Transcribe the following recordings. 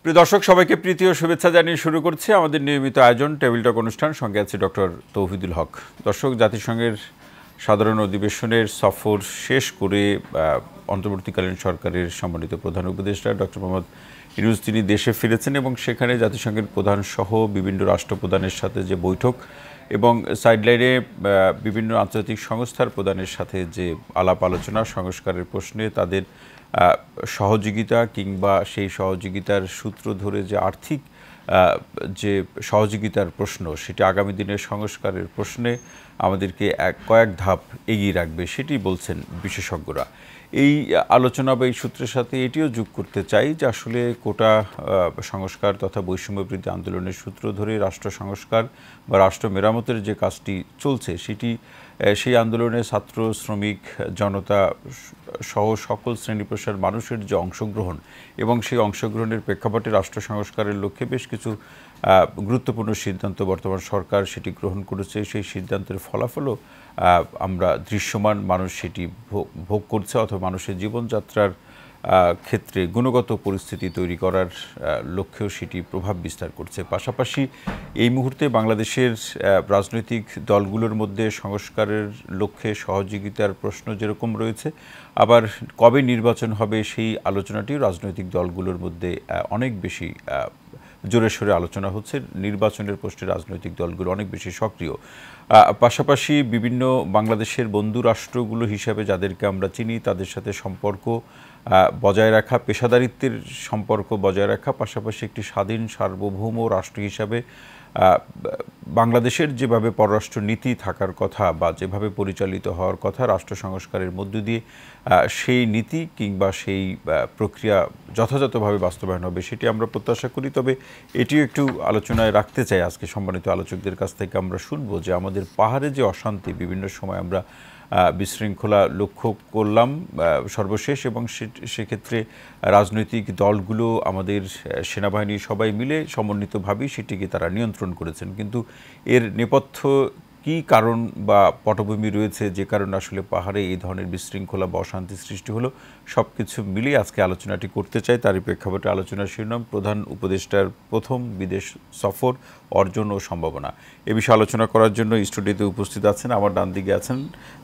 প্রিয় দর্শক সবাইকে প্রীতি ও শুভেচ্ছা জানিয়ে শুরু করছি আমাদের নিয়মিত আয়োজন টেবিল টক অনুষ্ঠান। সঙ্গে আছে ডক্টর তৌহিদুল হক। দর্শক, জাতিসংঘের সাধারণ অধিবেশনের সফর শেষ করে অন্তর্বর্তীকালীন সরকারের সম্মানিত প্রধান উপদেষ্টা ডক্টর মোহাম্মদ ইউনূস তিনি দেশে ফিরেছেন এবং সেখানে জাতিসংঘের প্রধান সহ বিভিন্ন রাষ্ট্রপ্রধানের সাথে যে বৈঠক এবং সাইডলাইনে বিভিন্ন আন্তর্জাতিক সংস্থার প্রধানের সাথে যে আলাপ আলোচনা সংস্কারের প্রশ্নে তাদের সহযোগিতা কিংবা সেই সহযোগিতার সূত্র ধরে যে আর্থিক যে সহযোগিতার প্রশ্ন সেটি আগামী দিনের সংস্কারের প্রশ্নে আমাদেরকে কয়েক ধাপ এগিয়ে রাখবে সেটি বলছেন বিশেষজ্ঞরা। এই আলোচনা বা এই সূত্রের সাথে এটিও যোগ করতে চাই যে আসলে কোটা সংস্কার তথা বৈষম্য বিরোধী আন্দোলনের সূত্র ধরে রাষ্ট্র সংস্কার বা রাষ্ট্র মেরামতের যে কাজটি চলছে সেটি সেই আন্দোলনে ছাত্র শ্রমিক জনতা সহ সকল শ্রেণী পেশার মানুষের যে অংশগ্রহণ এবং সেই অংশগ্রহণের প্রেক্ষাপটে রাষ্ট্র সংস্কারের লক্ষ্যে বেশ কিছু গুরুত্বপূর্ণ সিদ্ধান্ত বর্তমান সরকার সেটি গ্রহণ করেছে। সেই সিদ্ধান্তের ফলাফলও আমরা দৃশ্যমান, মানুষ সেটি ভোগ করছে অথবা মানুষের জীবনযাত্রার ক্ষেত্রে গুণগত পরিস্থিতি তৈরি করার লক্ষ্যেও সেটি প্রভাব বিস্তার করছে। পাশাপাশি এই মুহূর্তে বাংলাদেশের রাজনৈতিক দলগুলোর মধ্যে সংস্কারের লক্ষ্যে সহযোগিতার প্রশ্ন যেরকম রয়েছে, আবার কবে নির্বাচন হবে সেই আলোচনাটি রাজনৈতিক দলগুলোর মধ্যে অনেক বেশি জোরে সোরে আলোচনা হচ্ছে। নির্বাচনের প্রশ্নে রাজনৈতিক দলগুলো অনেক বেশি সক্রিয়। পাশাপাশি বিভিন্ন বাংলাদেশের বন্ধু রাষ্ট্রগুলো হিসাবে যাদেরকে আমরা চিনি তাদের সাথে সম্পর্ক বজায় রাখা, পেশাদারিত্বের সম্পর্ক বজায় রাখা, পাশাপাশি একটি স্বাধীন সার্বভৌম রাষ্ট্র হিসাবে বাংলাদেশের যেভাবে পররাষ্ট্র নীতি থাকার কথা বা যেভাবে পরিচালিত হওয়ার কথা রাষ্ট্র সংস্কারের মধ্য দিয়ে সেই নীতি কিংবা সেই প্রক্রিয়া যথাযথভাবে বাস্তবায়ন হবে সেটি আমরা প্রত্যাশা করি। তবে এটিও একটু আলোচনায় রাখতে চাই। আজকে সম্মানিত আলোচকদের কাছ থেকে আমরা শুনবো যে আমাদের পাহাড়ে যে অশান্তি বিভিন্ন সময় আমরা বিশৃঙ্খলা লক্ষ্য করলাম সর্বশেষ, এবং সেক্ষেত্রে রাজনৈতিক দলগুলো আমাদের সেনাবাহিনী সবাই মিলে সমন্বিতভাবেই সেটিকে তারা নিয়ন্ত্রণ করেছেন। কিন্তু এর নেপথ্য কী কারণ বা পটভূমি রয়েছে যে কারণে আসলে পাহাড়ে এই ধরনের বিশৃঙ্খলা বা অশান্তি সৃষ্টি হলো, সব কিছু মিলিয়ে আজকে আলোচনাটি করতে চাই। তারই প্রেক্ষাপটে আলোচনার শিরোনাম প্রধান উপদেষ্টার প্রথম বিদেশ সফর, অর্জন ও সম্ভাবনা। এ বিষয়ে আলোচনা করার জন্য স্টুডিওতে উপস্থিত আছেন, আমার ডান দিকে আছেন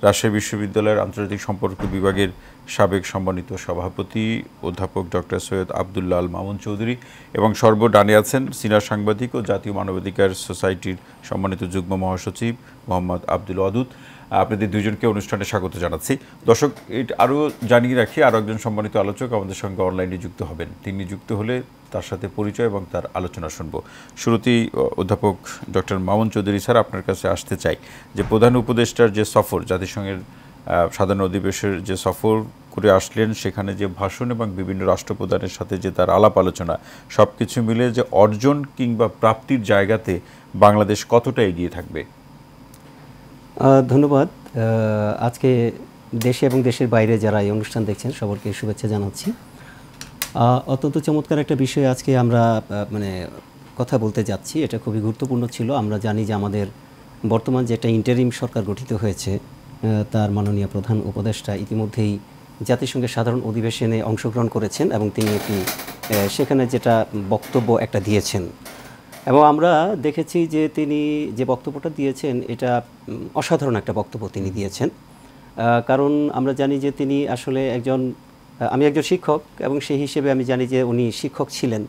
রাজশাহী বিশ্ববিদ্যালয়ের আন্তর্জাতিক সম্পর্ক বিভাগের সাবেক সম্মানিত সভাপতি অধ্যাপক ডক্টর সৈয়দ আবদুল্লাহ আল মামুন চৌধুরী, এবং সর্বডানে আছেন সিনিয়র সাংবাদিক ও জাতীয় মানবাধিকার সোসাইটির সম্মানিত যুগ্ম মহাসচিব মোহাম্মদ আব্দুল ওয়াদুদ। আপনাদের দুইজনকে অনুষ্ঠানে স্বাগত জানাচ্ছি। দর্শক, আরও জানিয়ে রাখি আরও একজন সম্মানিত আলোচক আমাদের সঙ্গে অনলাইনে যুক্ত হবেন। তিনি যুক্ত হলে তার সাথে পরিচয় এবং তার আলোচনা শুনব। শুরুতেই অধ্যাপক ডক্টর মামুন চৌধুরী স্যার, আপনার কাছে আসতে চাই যে প্রধান উপদেষ্টার যে সফর, জাতিসংঘের সাধারণ অধিবেশনের যে সফর করে আসলেন, সেখানে যে ভাষণ এবং বিভিন্ন রাষ্ট্রপ্রধানের সাথে যে তার আলাপ আলোচনা, সব কিছু মিলে যে অর্জন কিংবা প্রাপ্তির জায়গাতে বাংলাদেশ কতটা এগিয়ে থাকবে? ধন্যবাদ। আজকে দেশে এবং দেশের বাইরে যারা এই অনুষ্ঠান দেখছেন সবাইকে শুভেচ্ছা জানাচ্ছি। অত্যন্ত চমৎকার একটা বিষয় আজকে আমরা কথা বলতে যাচ্ছি। এটা খুবই গুরুত্বপূর্ণ ছিল। আমরা জানি যে আমাদের বর্তমান যে একটা ইন্টারিম সরকার গঠিত হয়েছে, তার মাননীয় প্রধান উপদেষ্টা ইতিমধ্যেই জাতিসংঘের সাধারণ অধিবেশনে অংশগ্রহণ করেছেন এবং তিনি একটি সেখানে যেটা বক্তব্য একটা দিয়েছেন, এবং আমরা দেখেছি যে তিনি যে বক্তব্যটা দিয়েছেন এটা অসাধারণ একটা বক্তব্য তিনি দিয়েছেন। কারণ আমরা জানি যে তিনি আসলে আমি একজন শিক্ষক এবং সেই হিসেবে আমি জানি যে উনি শিক্ষক ছিলেন।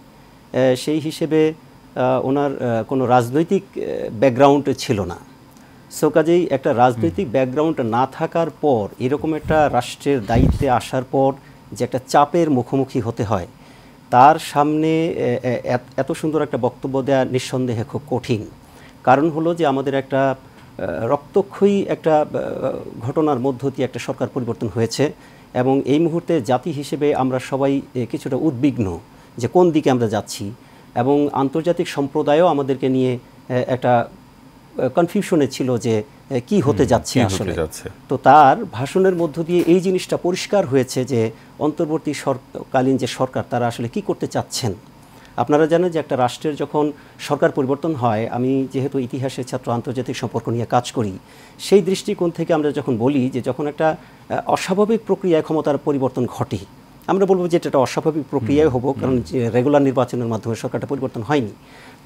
সেই হিসেবে ওনার কোনো রাজনৈতিক ব্যাকগ্রাউন্ড ছিল না। সো কাজেই একটা রাজনৈতিক ব্যাকগ্রাউন্ড না থাকার পর এরকম একটা রাষ্ট্রের দায়িত্বে আসার পর যে একটা চাপের মুখোমুখি হতে হয়, তার সামনে এত সুন্দর একটা বক্তব্য দেওয়া নিঃসন্দেহে খুব কঠিন। কারণ হলো যে আমাদের একটা রক্তক্ষয়ী একটা ঘটনার মধ্য দিয়ে একটা সরকার পরিবর্তন হয়েছে, এবং এই মুহূর্তে জাতি হিসেবে আমরা সবাই কিছুটা উদ্বিগ্ন যে কোন দিকে আমরা যাচ্ছি, এবং আন্তর্জাতিক সম্প্রদায়ও আমাদেরকে নিয়ে একটা কনফিউশনে ছিল যে কি হতে যাচ্ছে আসলে। তো তার ভাষণের মধ্য দিয়ে এই জিনিসটা পরিষ্কার হয়েছে যে অন্তর্বর্তীকালীন যে সরকার তারা আসলে কি করতে চাচ্ছেন। আপনারা জানেন যে একটা রাষ্ট্রের যখন সরকার পরিবর্তন হয়, আমি যেহেতু ইতিহাসের ছাত্র আন্তর্জাতিক সম্পর্ক নিয়ে কাজ করি, সেই দৃষ্টিকোণ থেকে আমরা যখন বলি যে যখন একটা অস্বাভাবিক প্রক্রিয়ায় ক্ষমতার পরিবর্তন ঘটে আমরা বলবো যে এটা অস্বাভাবিক প্রক্রিয়ায় হবো, কারণ যে রেগুলার নির্বাচনের মাধ্যমে সরকারটা পরিবর্তন হয়নি।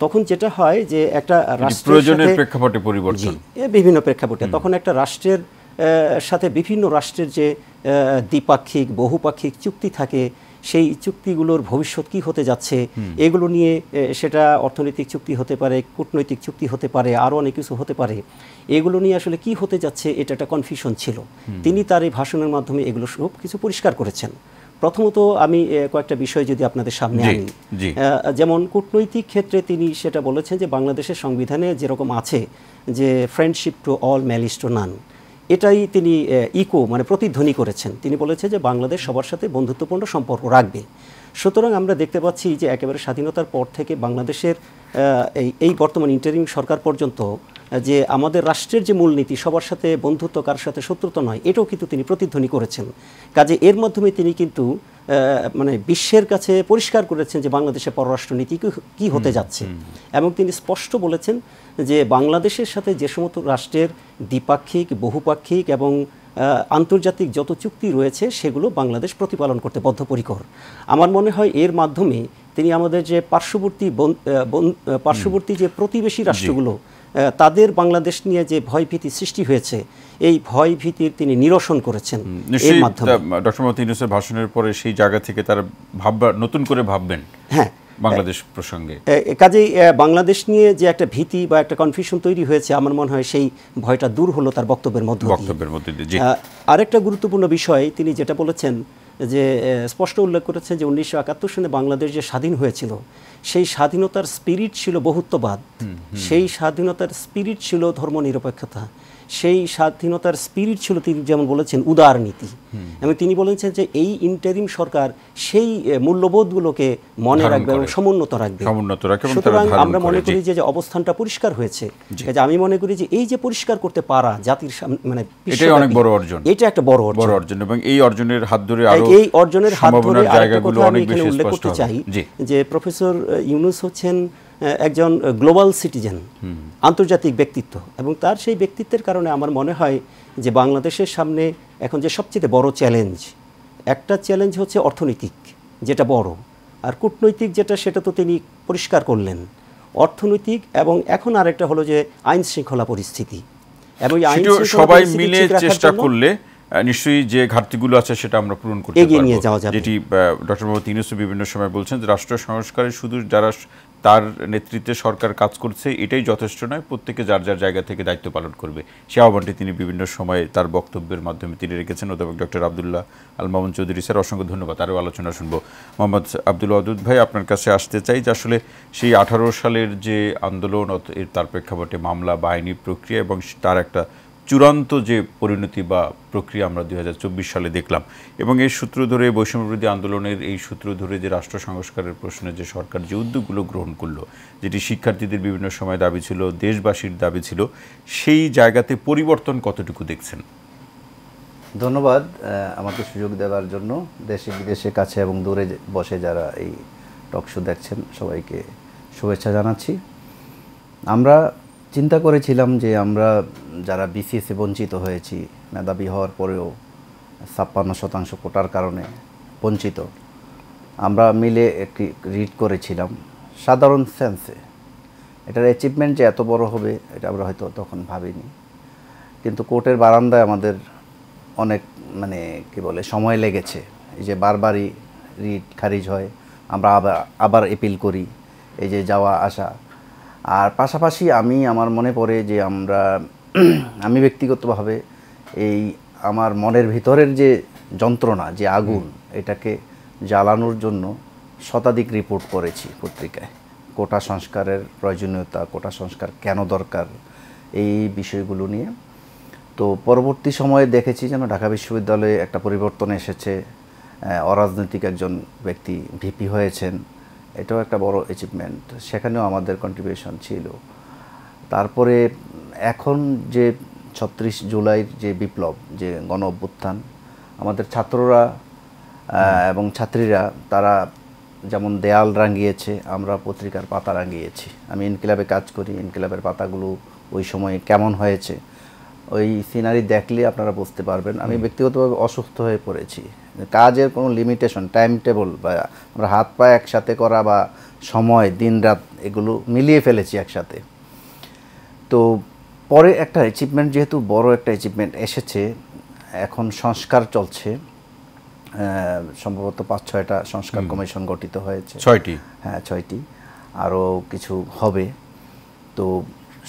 তখন যেটা হয় যে একটা রাষ্ট্রের প্রয়োজনের প্রেক্ষাপটে পরিবর্তন, বিভিন্ন প্রেক্ষাপটে তখন একটা রাষ্ট্রের সাথে বিভিন্ন রাষ্ট্রের যে দ্বিপাক্ষিক বহুপাক্ষিক চুক্তি থাকে, সেই চুক্তিগুলোর ভবিষ্যৎ কি হতে যাচ্ছে এগুলো নিয়ে, সেটা অর্থনৈতিক চুক্তি হতে পারে, কূটনৈতিক চুক্তি হতে পারে, আরও অনেক কিছু হতে পারে, এগুলো নিয়ে আসলে কি হতে যাচ্ছে এটা একটা কনফিউশন ছিল। তিনি তার এই ভাষণের মাধ্যমে এগুলো সব কিছু পরিষ্কার করেছেন। প্রথমত আমি কয়েকটা বিষয় যদি আপনাদের সামনে আনি, যেমন কূটনৈতিক ক্ষেত্রে তিনি সেটা বলেছেন যে বাংলাদেশের সংবিধানে যেরকম আছে যে friendship to all malice two নান, এটাই তিনি মানে প্রতিধ্বনি করেছেন। তিনি বলেছেন যে বাংলাদেশ সবার সাথে বন্ধুত্বপূর্ণ সম্পর্ক রাখবে। সুতরাং আমরা দেখতে পাচ্ছি যে একেবারে স্বাধীনতার পর থেকে বাংলাদেশের এই বর্তমান ইন্টারিম সরকার পর্যন্ত যে আমাদের রাষ্ট্রের যে মূলনীতি সবার সাথে বন্ধুত্ব, কার সাথে শত্রুতা নয়, এটাও কিন্তু তিনি প্রতিধ্বনি করেছেন। কাজে এর মাধ্যমে তিনি কিন্তু মানে বিশ্বের কাছে পরিষ্কার করেছেন যে বাংলাদেশের পররাষ্ট্রনীতি কি হতে যাচ্ছে, এবং তিনি স্পষ্ট বলেছেন যে বাংলাদেশের সাথে যে সমস্ত রাষ্ট্রের দ্বিপাক্ষিক, বহুপাক্ষিক এবং আন্তর্জাতিক যত চুক্তি রয়েছে সেগুলো বাংলাদেশ প্রতিপালন করতে বদ্ধপরিকর। আমার মনে হয় এর মাধ্যমে তিনি আমাদের যে পার্শ্ববর্তী যে প্রতিবেশী রাষ্ট্রগুলো তাদের বাংলাদেশ নিয়ে যে ভয়ভীতি সৃষ্টি হয়েছে, এই ভয়ভীতির তিনি নিরসন করেছেন এর মাধ্যমে। ডক্টর মোহাম্মদ ইউনূসের ভাষণের পরে সেই জায়গা থেকে তারা নতুন করে ভাববেন বাংলাদেশ প্রসঙ্গে। কাজেই বাংলাদেশ নিয়ে যে একটা ভীতি বা একটা কনফিউশন তৈরি হয়েছে, আমার মনে হয় সেই ভয়টা দূর হলো তার বক্তব্যের মধ্যে দিয়ে। আরেকটা গুরুত্বপূর্ণ বিষয় তিনি যেটা বলেছেন যে স্পষ্ট উল্লেখ করেছেন যে 1971 সনে বাংলাদেশ যে স্বাধীন হয়েছিল, সেই স্বাধীনতার স্পিরিট ছিল বহুত্ববাদ, সেই স্বাধীনতার স্পিরিট ছিল ধর্মনিরপেক্ষতা, সেই স্বাধীনতার স্পিরিট ছিল তিনি যেমন বলেছেন উদারনীতি, এবং তিনি বলেছেন যে এই ইন্টারিম সরকার সেই মূল্যবোধগুলোকে মনে রাখবে এবং সমুন্নত রাখবে। সুতরাং আমরা মনে করি যে অবস্থানটা পরিষ্কার হয়েছে। আমি মনে করি যে এই যে পরিষ্কার করতে পারা জাতির মানে এটাই অনেক বড় অর্জন, এটা একটা বড় অর্জন, এবং এই অর্জনের হাত ধরে আরেকটা কথা আমি এখানে উল্লেখ করতে চাই যে প্রফেসর ইউনূস হচ্ছেন একজন গ্লোবাল সিটিজেন, আন্তর্জাতিক ব্যক্তিত্ব, এবং তার সেই ব্যক্তিত্বের কারণে আমার মনে হয় যে বাংলাদেশের সামনে এখন যে সবচেয়ে বড় চ্যালেঞ্জ, একটা চ্যালেঞ্জ হচ্ছে অর্থনৈতিক যেটা বড়, আর কূটনৈতিক যেটা সেটা তো তিনি পরিষ্কার করলেন, অর্থনৈতিক, এবং এখন আরেকটা হলো যে আইন শৃঙ্খলা পরিস্থিতি, এবং সবাই মিলে চেষ্টা করলে নিশ্চয়ই যে ঘাটতিগুলো আছে সেটা আমরা পূরণ করতে পারব। যেটি ডক্টর মোহাম্মদ ইউনূস বিভিন্ন সময় বলছেন যে রাষ্ট্র সংস্কারে শুধু যারা তার নেতৃত্বে সরকার কাজ করছে এটাই যথেষ্ট নয়, প্রত্যেকে যার যার জায়গা থেকে দায়িত্ব পালন করবে। সে আহ্বানটি তিনি বিভিন্ন সময়ে তার বক্তব্যের মাধ্যমে তিনি রেখেছেন। অধ্যাপক ডক্টর আব্দুল্লাহ আল মামুন চৌধুরী স্যার, অসংখ্য ধন্যবাদ। আরও আলোচনা শুনবো। মোহাম্মদ আব্দুল ওয়াদুদ ভাই, আপনার কাছে আসতে চাই যে আসলে সেই 18 সালের যে আন্দোলন, তার প্রেক্ষাপটে মামলা বা আইনি প্রক্রিয়া এবং তার একটা চূড়ান্ত যে পরিণতি বা প্রক্রিয়া আমরা 2024 সালে দেখলাম, এবং এই সূত্র ধরে বৈষম্যবিরোধী আন্দোলনের এই সূত্র ধরে যে রাষ্ট্র সংস্কারের প্রশ্নে যে সরকার যে উদ্যোগগুলো গ্রহণ করলো, যেটি শিক্ষার্থীদের বিভিন্ন সময় দাবি ছিল, দেশবাসীর দাবি ছিল, সেই জায়গাতে পরিবর্তন কতটুকু দেখছেন? ধন্যবাদ আমাকে সুযোগ দেওয়ার জন্য। দেশে বিদেশে, কাছে এবং দূরে বসে যারা এই টক শো দেখছেন সবাইকে শুভেচ্ছা জানাচ্ছি। আমরা চিন্তা করেছিলাম যে আমরা যারা বিসিএসে বঞ্চিত হয়েছি, মেধাবী হওয়ার পরেও 56% কোটার কারণে বঞ্চিত, আমরা মিলে একটি রিট করেছিলাম সাধারণ সেন্সে। এটার অ্যাচিভমেন্ট যে এত বড় হবে এটা আমরা হয়তো তখন ভাবিনি, কিন্তু কোর্টের বারান্দায় আমাদের অনেক সময় লেগেছে। এই যে বারবারই রিট খারিজ হয়, আমরা আবার এপিল করি, এই যে যাওয়া আসা। আর পাশাপাশি আমার মনে পড়ে যে আমি ব্যক্তিগতভাবে আমার মনের ভিতরের যে যন্ত্রণা, যে আগুন, এটাকে জ্বালানোর জন্য শতাধিক রিপোর্ট করেছি পত্রিকায়। কোটা সংস্কারের প্রয়োজনীয়তা, কোটা সংস্কার কেন দরকার, এই বিষয়গুলো নিয়ে। তো পরবর্তী সময়ে দেখেছি যেন ঢাকা বিশ্ববিদ্যালয়ে একটা পরিবর্তন এসেছে, অরাজনৈতিক একজন ব্যক্তি ভিপি হয়েছেন, এটাও একটা বড় অ্যাচিভমেন্ট, সেখানেও আমাদের কন্ট্রিবিউশন ছিল। তারপরে এখন যে 36 জুলাইয়ের যে বিপ্লব, যে গণ অভ্যুত্থান, আমাদের ছাত্ররা এবং ছাত্রীরা তারা যেমন দেয়াল রাঙিয়েছে, আমরা পত্রিকার পাতা রাঙিয়েছি। আমি ইনকিলাবে কাজ করি, ইনকিলাবের পাতাগুলো ওই সময়ে কেমন হয়েছে ওই সিনারি দেখলে আপনারা বুঝতে পারবেন। আমি ব্যক্তিগতভাবে অসুস্থ হয়ে পড়েছি কাজের কোনো লিমিটেশন, টাইম টেবল বা আমরা হাত পা একসাথে করা বা সময় দিন রাত এগুলো মিলিয়ে ফেলেছি একসাথে। তো পরে একটা অ্যাচিভমেন্ট, যেহেতু বড় একটা অ্যাচিভমেন্ট এসেছে, এখন সংস্কার চলছে, সম্ভবত 5-6টা সংস্কার কমিশন গঠিত হয়েছে। 6টি? হ্যাঁ 6টি, আরও কিছু হবে। তো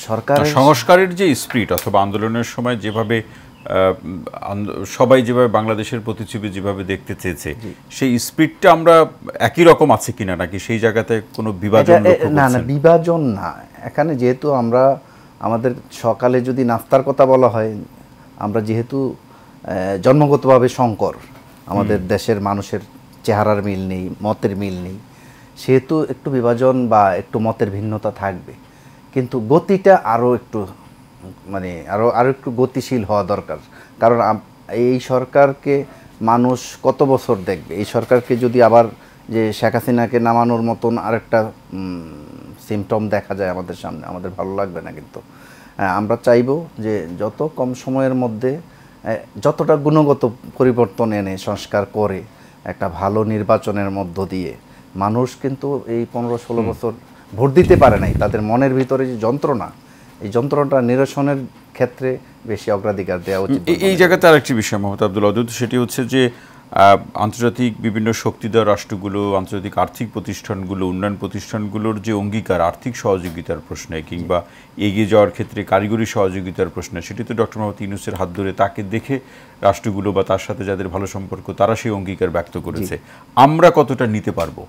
সরকারের সংস্কারের যে স্পিরিট অথবা আন্দোলনের সময় যেভাবে সবাই যেভাবে বাংলাদেশের প্রতিচ্ছবি যেভাবে দেখতে চেয়েছে, সেই স্পিরিটটা আমরা একই রকম আছে কিনা, নাকি সেই জায়গাতে কোনো বিভাজন? না না, বিভাজন না। এখানে যেহেতু আমরা আমাদের সকালে যদি নাস্তার কথা বলা হয়, আমরা যেহেতু জন্মগতভাবে সংকর, আমাদের দেশের মানুষের চেহারার মিল নেই, মতের মিল নেই, সেহেতু একটু বিভাজন বা একটু মতের ভিন্নতা থাকবে। কিন্তু গতিটা আরও একটু মানে আরও একটু গতিশীল হওয়া দরকার। কারণ এই সরকারকে মানুষ কত বছর দেখবে? এই সরকারকে যদি আবার যে শেখ হাসিনাকে নামানোর মতন আরেকটা সিমটম দেখা যায় আমাদের সামনে, আমাদের ভালো লাগবে না। কিন্তু আমরা চাইব যে যত কম সময়ের মধ্যে যতটা গুণগত পরিবর্তন এনে সংস্কার করে একটা ভালো নির্বাচনের মধ্য দিয়ে, মানুষ কিন্তু এই 15-16 বছর ভোট দিতে পারে নাই, তাদের মনের ভিতরে যে যন্ত্রণা, এই যন্ত্রণাটা নিরসনের ক্ষেত্রে বেশি অগ্রাধিকার দেওয়া উচিত। এই জায়গাতে আরেকটি বিষয় মোহাম্মদ আব্দুল ওয়াদুদ, সেটি হচ্ছে যে আন্তর্জাতিক বিভিন্ন শক্তিধর রাষ্ট্রগুলো, আন্তর্জাতিক আর্থিক প্রতিষ্ঠানগুলো, উন্নয়ন প্রতিষ্ঠানগুলোর যে অঙ্গীকার আর্থিক সহযোগিতার প্রশ্নে কিংবা এগিয়ে যাওয়ার ক্ষেত্রে কারিগরি সহযোগিতার প্রশ্নে, সেটি তো ডক্টর মোহাম্মদ ইউনূসের হাত ধরে তাকে দেখে রাষ্ট্রগুলো বা তার সাথে যাদের ভালো সম্পর্ক তারা সেই অঙ্গীকার ব্যক্ত করেছে। আমরা কতটা নিতে পারবো?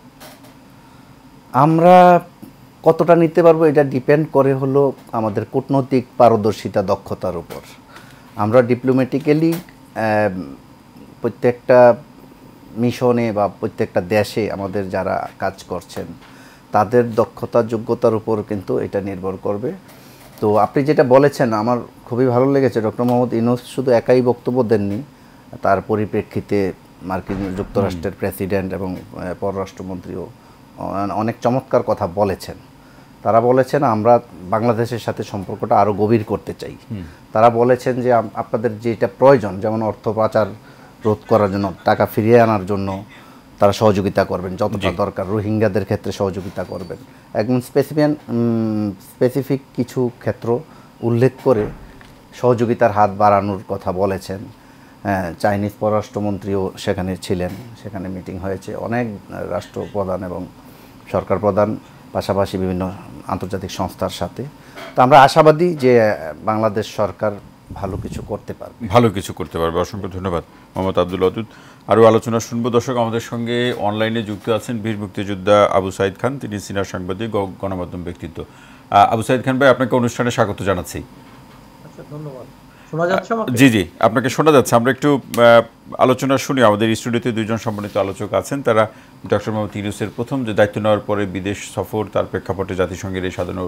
আমরা কতটা নিতে পারবো এটা ডিপেন্ড করে হলো আমাদের কূটনৈতিক পারদর্শিতা, দক্ষতার উপর। আমরা ডিপ্লোম্যাটিক্যালি প্রত্যেকটা মিশনে বা প্রত্যেকটা দেশে আমাদের যারা কাজ করছেন তাদের দক্ষতা, যোগ্যতার উপর কিন্তু এটা নির্ভর করবে। তো আপনি যেটা বলেছেন আমার খুবই ভালো লেগেছে। ডক্টর মোহাম্মদ ইউনূস শুধু একাই বক্তব্য দেননি, তার পরিপ্রেক্ষিতে মার্কিন যুক্তরাষ্ট্রের প্রেসিডেন্ট এবং পররাষ্ট্রমন্ত্রীও অনেক চমৎকার কথা বলেছেন। তারা বলেছেন আমরা বাংলাদেশের সাথে সম্পর্কটা আরও গভীর করতে চাই। তারা বলেছেন যে আপনাদের যেটা প্রয়োজন, যেমন অর্থ পাচার রোধ করার জন্য, টাকা ফিরিয়ে আনার জন্য তারা সহযোগিতা করবেন, যতটা দরকার রোহিঙ্গাদের ক্ষেত্রে সহযোগিতা করবেন। একদম স্পেসিফিক কিছু ক্ষেত্র উল্লেখ করে সহযোগিতার হাত বাড়ানোর কথা বলেছেন। চাইনিজ পররাষ্ট্রমন্ত্রীও সেখানে ছিলেন, সেখানে মিটিং হয়েছে অনেক রাষ্ট্রপ্রধান এবং সরকার প্রধান, পাশাপাশি বিভিন্ন আন্তর্জাতিক সংস্থার সাথে। তো আমরা আশাবাদী যে বাংলাদেশ সরকার ভালো কিছু করতে পারবে। অসংখ্য ধন্যবাদ মোহাম্মদ আব্দুল ওয়াদুদ। আরও আলোচনা শুনবো। দর্শক, আমাদের সঙ্গে অনলাইনে যুক্ত আছেন বীর মুক্তিযোদ্ধা আবু সাঈদ খান, তিনি সিনিয়র সাংবাদিক, গণমাধ্যম ব্যক্তিত্ব। আবু সাঈদ খান ভাই, আপনাকে অনুষ্ঠানে স্বাগত জানাচ্ছি। ধন্যবাদ। শোনা যাচ্ছে আমাকে? জি জি, আপনাকে শোনা যাচ্ছে। আমরা একটু আলোচনা শুনি। আমাদের স্টুডিওতে দুইজন সম্মানিত আলোচক আছেন। তারা ডক্টর মোহাম্মদ ইউনূসের প্রথম যে দায়িত্ব নেওয়ার পরে বিদেশ সফর, তার প্রেক্ষাপটে জাতিসংঘের এই সাধারণ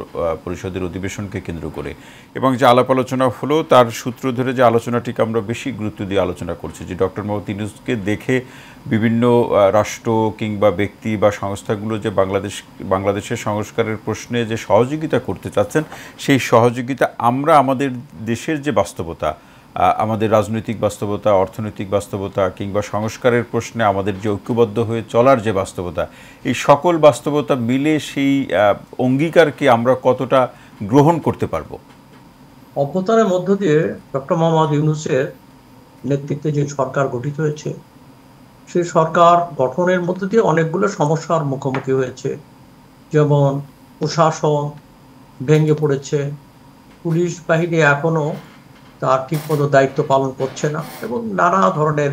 পরিষদের অধিবেশনকে কেন্দ্র করে এবং যে আলাপ আলোচনা হলো, তার সূত্র ধরে যে আলোচনাটিকে আমরা বেশি গুরুত্ব দিয়ে আলোচনা করছি, যে ডক্টর মোহাম্মদ ইউনূসকে দেখে বিভিন্ন রাষ্ট্র কিংবা ব্যক্তি বা সংস্থাগুলো যে বাংলাদেশের সংস্কারের প্রশ্নে যে সহযোগিতা করতে চাচ্ছেন, সেই সহযোগিতা আমরা আমাদের দেশের যে বাস্তবতা, আমাদের রাজনৈতিক বাস্তবতা, অর্থনৈতিক বাস্তবতা কিংবা সংস্কারের প্রশ্নে আমাদের যে ঐক্যবদ্ধ হয়ে চলার যে বাস্তবতা, এই সকল বাস্তবতা মিলে সেই অঙ্গীকারকে আমরা কতটা গ্রহণ করতে পারবো? অভ্যুত্থানের মধ্য দিয়ে ডক্টর মোহাম্মদ ইউনূসের নেতৃত্বে যে সরকার গঠিত হয়েছে, সেই সরকার গঠনের মধ্য দিয়ে অনেকগুলো সমস্যার মুখোমুখি হয়েছে। যেমন প্রশাসন ভেঙে পড়েছে, পুলিশ বাহিনী এখনো তার ঠিকমতো দায়িত্ব পালন করছে না এবং নানা ধরনের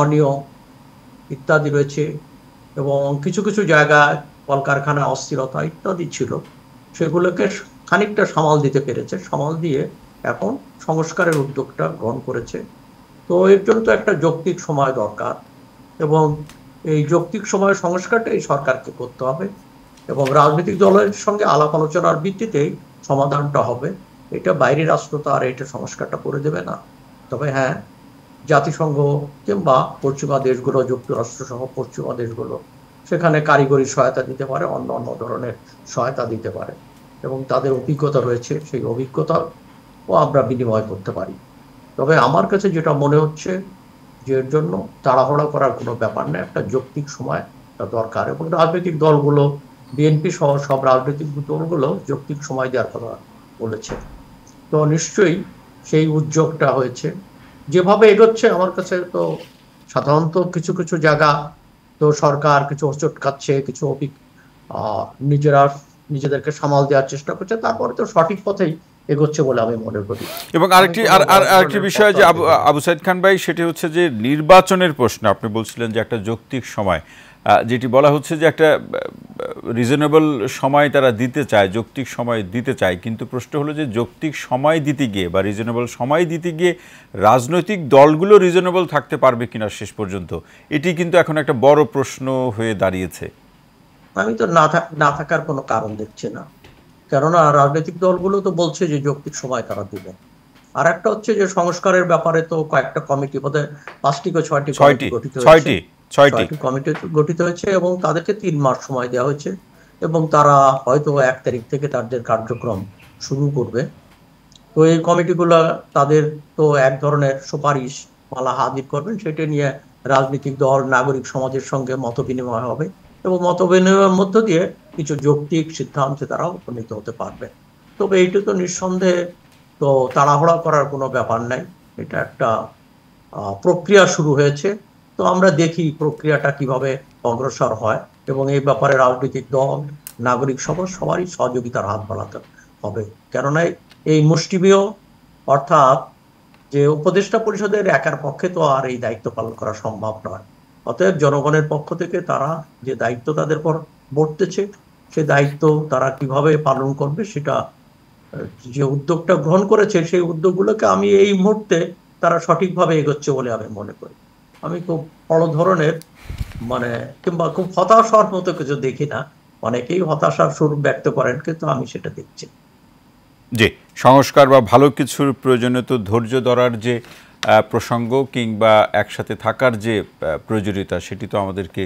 অনিয়ম ইত্যাদি রয়েছে, এবং কিছু কিছু জায়গায় কলকারখানা, অস্থিরতা ইত্যাদি ছিল, সেগুলোকে খানিকটা সামাল দিতে পেরেছে। সামাল দিয়ে এখন সংস্কারের উদ্যোগটা গ্রহণ করেছে। তো এর জন্য তো একটা যৌক্তিক সময় দরকার, এবং এই যৌক্তিক সময় সংস্কারটা এই সরকারকে করতে হবে এবং রাজনৈতিক দলের সঙ্গে আলাপ আলোচনার ভিত্তিতেই সমাধানটা হবে। এটা বাইরের রাষ্ট্র তো আর এটা সংস্কারটা করে দেবে না। তবে হ্যাঁ, জাতিসংঘ কিংবা পশ্চিমা দেশগুলো, যুক্তরাষ্ট্র সহ পশ্চিমা দেশগুলো সেখানে কারিগরি সহায়তা দিতে পারে, অন্য অন্য ধরনের সহায়তা দিতে পারে, এবং তাদের অভিজ্ঞতা রয়েছে, সেই অভিজ্ঞতাও আমরা বিনিময় করতে পারি। তবে আমার কাছে যেটা মনে হচ্ছে যে এর জন্য তাড়াহুড়া করার কোনো ব্যাপার নেই, একটা যৌক্তিক সময় দরকার, এবং রাজনৈতিক দলগুলো বিএনপি সহ সব রাজনৈতিক দলগুলো যৌক্তিক সময় দেওয়ার কথা বলেছে। তো নিশ্চয়ই সেই উদ্যোগটা হয়েছে। যেভাবে এগোচ্ছে আমার কাছে তো সাধারণত কিছু কিছু জায়গা তো সরকার কিছু হোঁচট খাচ্ছে, কিছু নিজেরা নিজেদেরকে সামাল দেওয়ার চেষ্টা করছে, তারপরে তো সঠিক পথেই এগোচ্ছে বলে আমি মনে করি। এবং আরেকটি বিষয় যে আবু সাইদ খান ভাই, সেটি হচ্ছে যে নির্বাচনের প্রশ্ন আপনি বলছিলেন যে একটা যৌক্তিক সময়, যেটি বলা হচ্ছে যে একটা রিজনেবল সময় তারা দিতে চায়, যৌক্তিক সময় দিতে চায়, কিন্তু প্রশ্ন হলো যে যৌক্তিক সময় দিতে গিয়ে বা রিজনেবল সময় দিতে গিয়ে রাজনৈতিক দলগুলো রিজনেবল থাকতে পারবে কিনা শেষ পর্যন্ত, এটি কিন্তু এখন একটা বড় প্রশ্ন হয়ে দাঁড়িয়েছে। আমি তো না থাকার কোনো কারণ দেখছি না, কেননা রাজনৈতিক দলগুলো তো বলছে যে যৌক্তিক সময় তারা দিবে। আর একটা হচ্ছে যে সংস্কারের ব্যাপারে তো কয়েকটা কমিটি, বোধহয় 5টি বা 6টি কমিটি গঠিত হয়েছে এবং তাদেরকে 3 মাস সময় দেওয়া হয়েছে, এবং তারা হয়তো 1 তারিখ থেকে তাদের কার্যক্রম শুরু করবে। তো এই কমিটিগুলো তাদের তো এক ধরনের সুপারিশ মালা হাজির করবেন, সেটা নিয়ে রাজনৈতিক দল নাগরিক সমাজের সঙ্গে মত বিনিময় হবে, এবং মত বিনিময়ের মধ্য দিয়ে কিছু যৌক্তিক সিদ্ধান্তে তারা উপনীত হতে পারবে। তবে এইটা তো নিঃসন্দেহে তো তাড়াহুড়া করার কোনো ব্যাপার নাই, এটা একটা প্রক্রিয়া শুরু হয়েছে। তো আমরা দেখি প্রক্রিয়াটা কিভাবে অগ্রসর হয়, এবং এই ব্যাপারে রাজনৈতিক দল নাগরিক সমাজ সবারই সহযোগিতার হাত বাড়াতে হবে। কেননা এই মুষ্টিমেয় অর্থাৎ যে উপদেষ্টা পরিষদের একার পক্ষে তো আর এই দায়িত্ব পালন করা সম্ভব নয়। অতএব জনগণের পক্ষ থেকে তারা যে দায়িত্ব তাদের পর বর্তেছে, সে দায়িত্ব তারা কিভাবে পালন করবে, সেটা যে উদ্যোগটা গ্রহণ করেছে সেই উদ্যোগগুলোকে আমি এই মুহূর্তে তারা সঠিকভাবে এগোচ্ছে বলে আমি মনে করি। আমি খুব বড় ধরনের কিংবা খুব হতাশ হওয়ার মতো কিছু দেখি না। অনেকেই হতাশার সুর ব্যক্ত করেন, কিন্তু আমি সেটা দেখছি। জি, সংস্কার বা ভালো কিছুর প্রয়োজনে তো ধৈর্য ধরার যে প্রসঙ্গ কিংবা একসাথে থাকার যে প্রয়োজনীয়তা, সেটি তো আমাদেরকে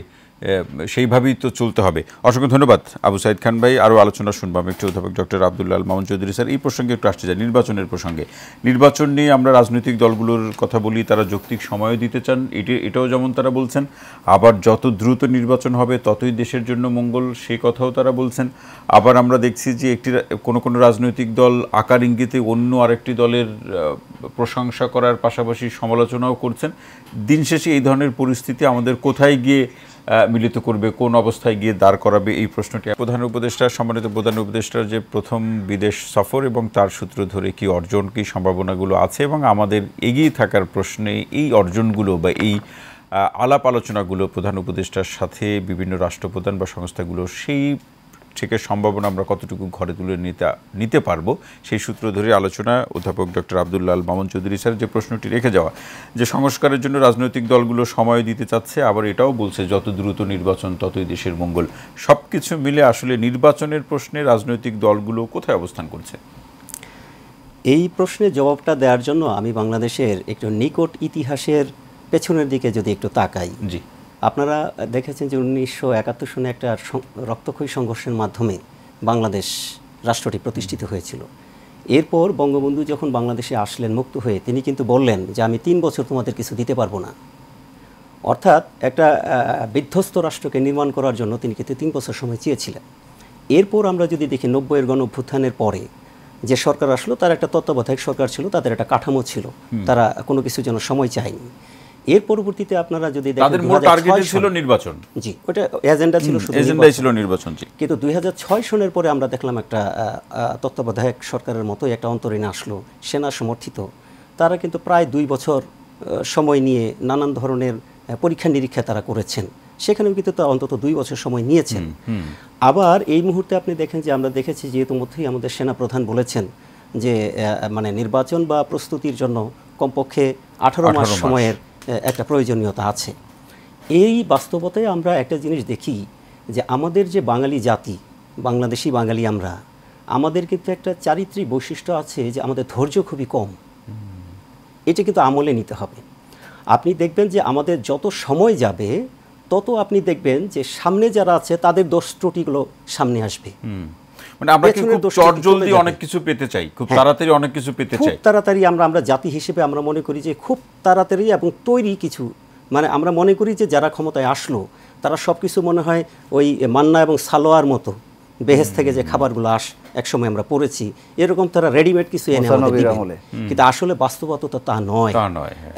সেইভাবেই তো চলতে হবে। অসংখ্য ধন্যবাদ আবু সাইদ খান ভাই। আরও আলোচনা শুনবাম একটু অধ্যাপক ডক্টর আব্দুল্লাহ আল মামুন চৌধুরী স্যার। এই প্রসঙ্গে একটু আসতে চাই, নির্বাচনের প্রসঙ্গে। নির্বাচন নিয়ে আমরা রাজনৈতিক দলগুলোর কথা বলি, তারা যৌক্তিক সময়ও দিতে চান, এটাও যেমন তারা বলছেন, আবার যত দ্রুত নির্বাচন হবে ততই দেশের জন্য মঙ্গল, সেই কথাও তারা বলছেন। আবার আমরা দেখছি যে কোনো রাজনৈতিক দল আকার ইঙ্গিতে অন্য আরেকটি দলের প্রশংসা করার পাশাপাশি সমালোচনাও করছেন। দিন শেষে এই ধরনের পরিস্থিতি আমাদের কোথায় গিয়ে মিলিত করবে, কোন অবস্থায় গিয়ে দাঁড় করাবে, এই প্রশ্নটি প্রধান উপদেষ্টা, সম্মানিত প্রধান উপদেষ্টার যে প্রথম বিদেশ সফর এবং তার সূত্র ধরে কি অর্জন, কি সম্ভাবনাগুলো আছে, এবং আমাদের এগিয়ে থাকার প্রশ্নে এই অর্জনগুলো বা এই আলাপ আলোচনাগুলো প্রধান উপদেষ্টার সাথে বিভিন্ন রাষ্ট্রপ্রধান বা সংস্থাগুলো, সেই থেকে সম্ভাবনা আমরা কতটুকু ঘরে তুলে নিতে পারবো, সেই সূত্র ধরে আলোচনা অধ্যাপক ডক্টর আব্দুল্লাহ আল মামুন চৌধুরী স্যার যে প্রশ্নটি রেখে যাওয়া, যে সংস্কারের জন্য রাজনৈতিক দলগুলো সময় দিতে চাচ্ছে, আবার এটাও বলছে যত দ্রুত নির্বাচন ততই দেশের মঙ্গল। সব কিছু মিলে আসলে নির্বাচনের প্রশ্নে রাজনৈতিক দলগুলো কোথায় অবস্থান করছে? এই প্রশ্নের জবাবটা দেওয়ার জন্য আমি বাংলাদেশের একটু নিকট ইতিহাসের পেছনের দিকে যদি একটু তাকাই। জি, আপনারা দেখেছেন যে 1971 সনে একটা রক্তক্ষয়ী সংঘর্ষের মাধ্যমে বাংলাদেশ রাষ্ট্রটি প্রতিষ্ঠিত হয়েছিল। এরপর বঙ্গবন্ধু যখন বাংলাদেশে আসলেন মুক্ত হয়ে, তিনি কিন্তু বললেন যে আমি 3 বছর তোমাদের কিছু দিতে পারবো না। অর্থাৎ একটা বিধ্বস্ত রাষ্ট্রকে নির্মাণ করার জন্য তিনি কিন্তু 3 বছর সময় চেয়েছিলেন। এরপর আমরা যদি দেখি 90-এর গণঅভ্যুত্থানের পরে যে সরকার আসলো, তার একটা তত্ত্বাবধায়ক সরকার ছিল, তাদের একটা কাঠামো ছিল, তারা কোনো কিছুর জন্য সময় চায়নি। এর পরবর্তীতে আপনারা যদি দেখেন তাদের মূল টার্গেট ছিল নির্বাচন। জি, ওটা এজেন্ডা ছিল, শুধু এজেন্ডাই ছিল নির্বাচন। জি, কিন্তু 2006 সনের পরে আমরা দেখলাম একটা তত্ত্বাবধায়ক সরকারের মতো একটা অন্তরীণ আসলো, সেনা সমর্থিত। তারা কিন্তু প্রায় 2 বছর সময় নিয়ে নানান ধরনের পরীক্ষা নিরীক্ষা তারা করেছেন, সেখানেও কিন্তু তারা অন্তত 2 বছর সময় নিয়েছেন। আবার এই মুহূর্তে আপনি দেখেন যে আমরা দেখেছি যে ইতিমধ্যেই আমাদের সেনাপ্রধান বলেছেন যে নির্বাচন বা প্রস্তুতির জন্য কমপক্ষে 18 মাস সময়ের একটা প্রয়োজনীয়তা আছে। এই বাস্তবতায় আমরা একটা জিনিস দেখি যে আমাদের যে বাঙালি জাতি, বাংলাদেশি বাঙালি আমরা, আমাদের কিন্তু একটা চারিত্রিক বৈশিষ্ট্য আছে যে আমাদের ধৈর্য খুবই কম। এটা কিন্তু আমলে নিতে হবে। আপনি দেখবেন যে আমাদের যত সময় যাবে তত আপনি দেখবেন যে সামনে যারা আছে তাদের দোষ ত্রুটিগুলো সামনে আসবে। মানে আমরা কি খুব চটজলদি অনেক কিছু পেতে চাই, খুব তাড়াতাড়ি অনেক কিছু পেতে চাই, খুব তাড়াতাড়ি আমরা জাতি হিসেবে আমরা মনে করি যে খুব তাড়াতাড়ি এবং তৈরি কিছু, মানে আমরা মনে করি যে যারা ক্ষমতায় আসলো তারা সব কিছু মনে হয় ওই মান্না এবং সালোয়ার মতো বেহেস থেকে যে খাবারগুলো একসময় আমরা পড়েছি, এরকম তারা রেডিমেড কিছু এনে আমাদের দিবে। কিন্তু আসলে বাস্তবতা তা নয়।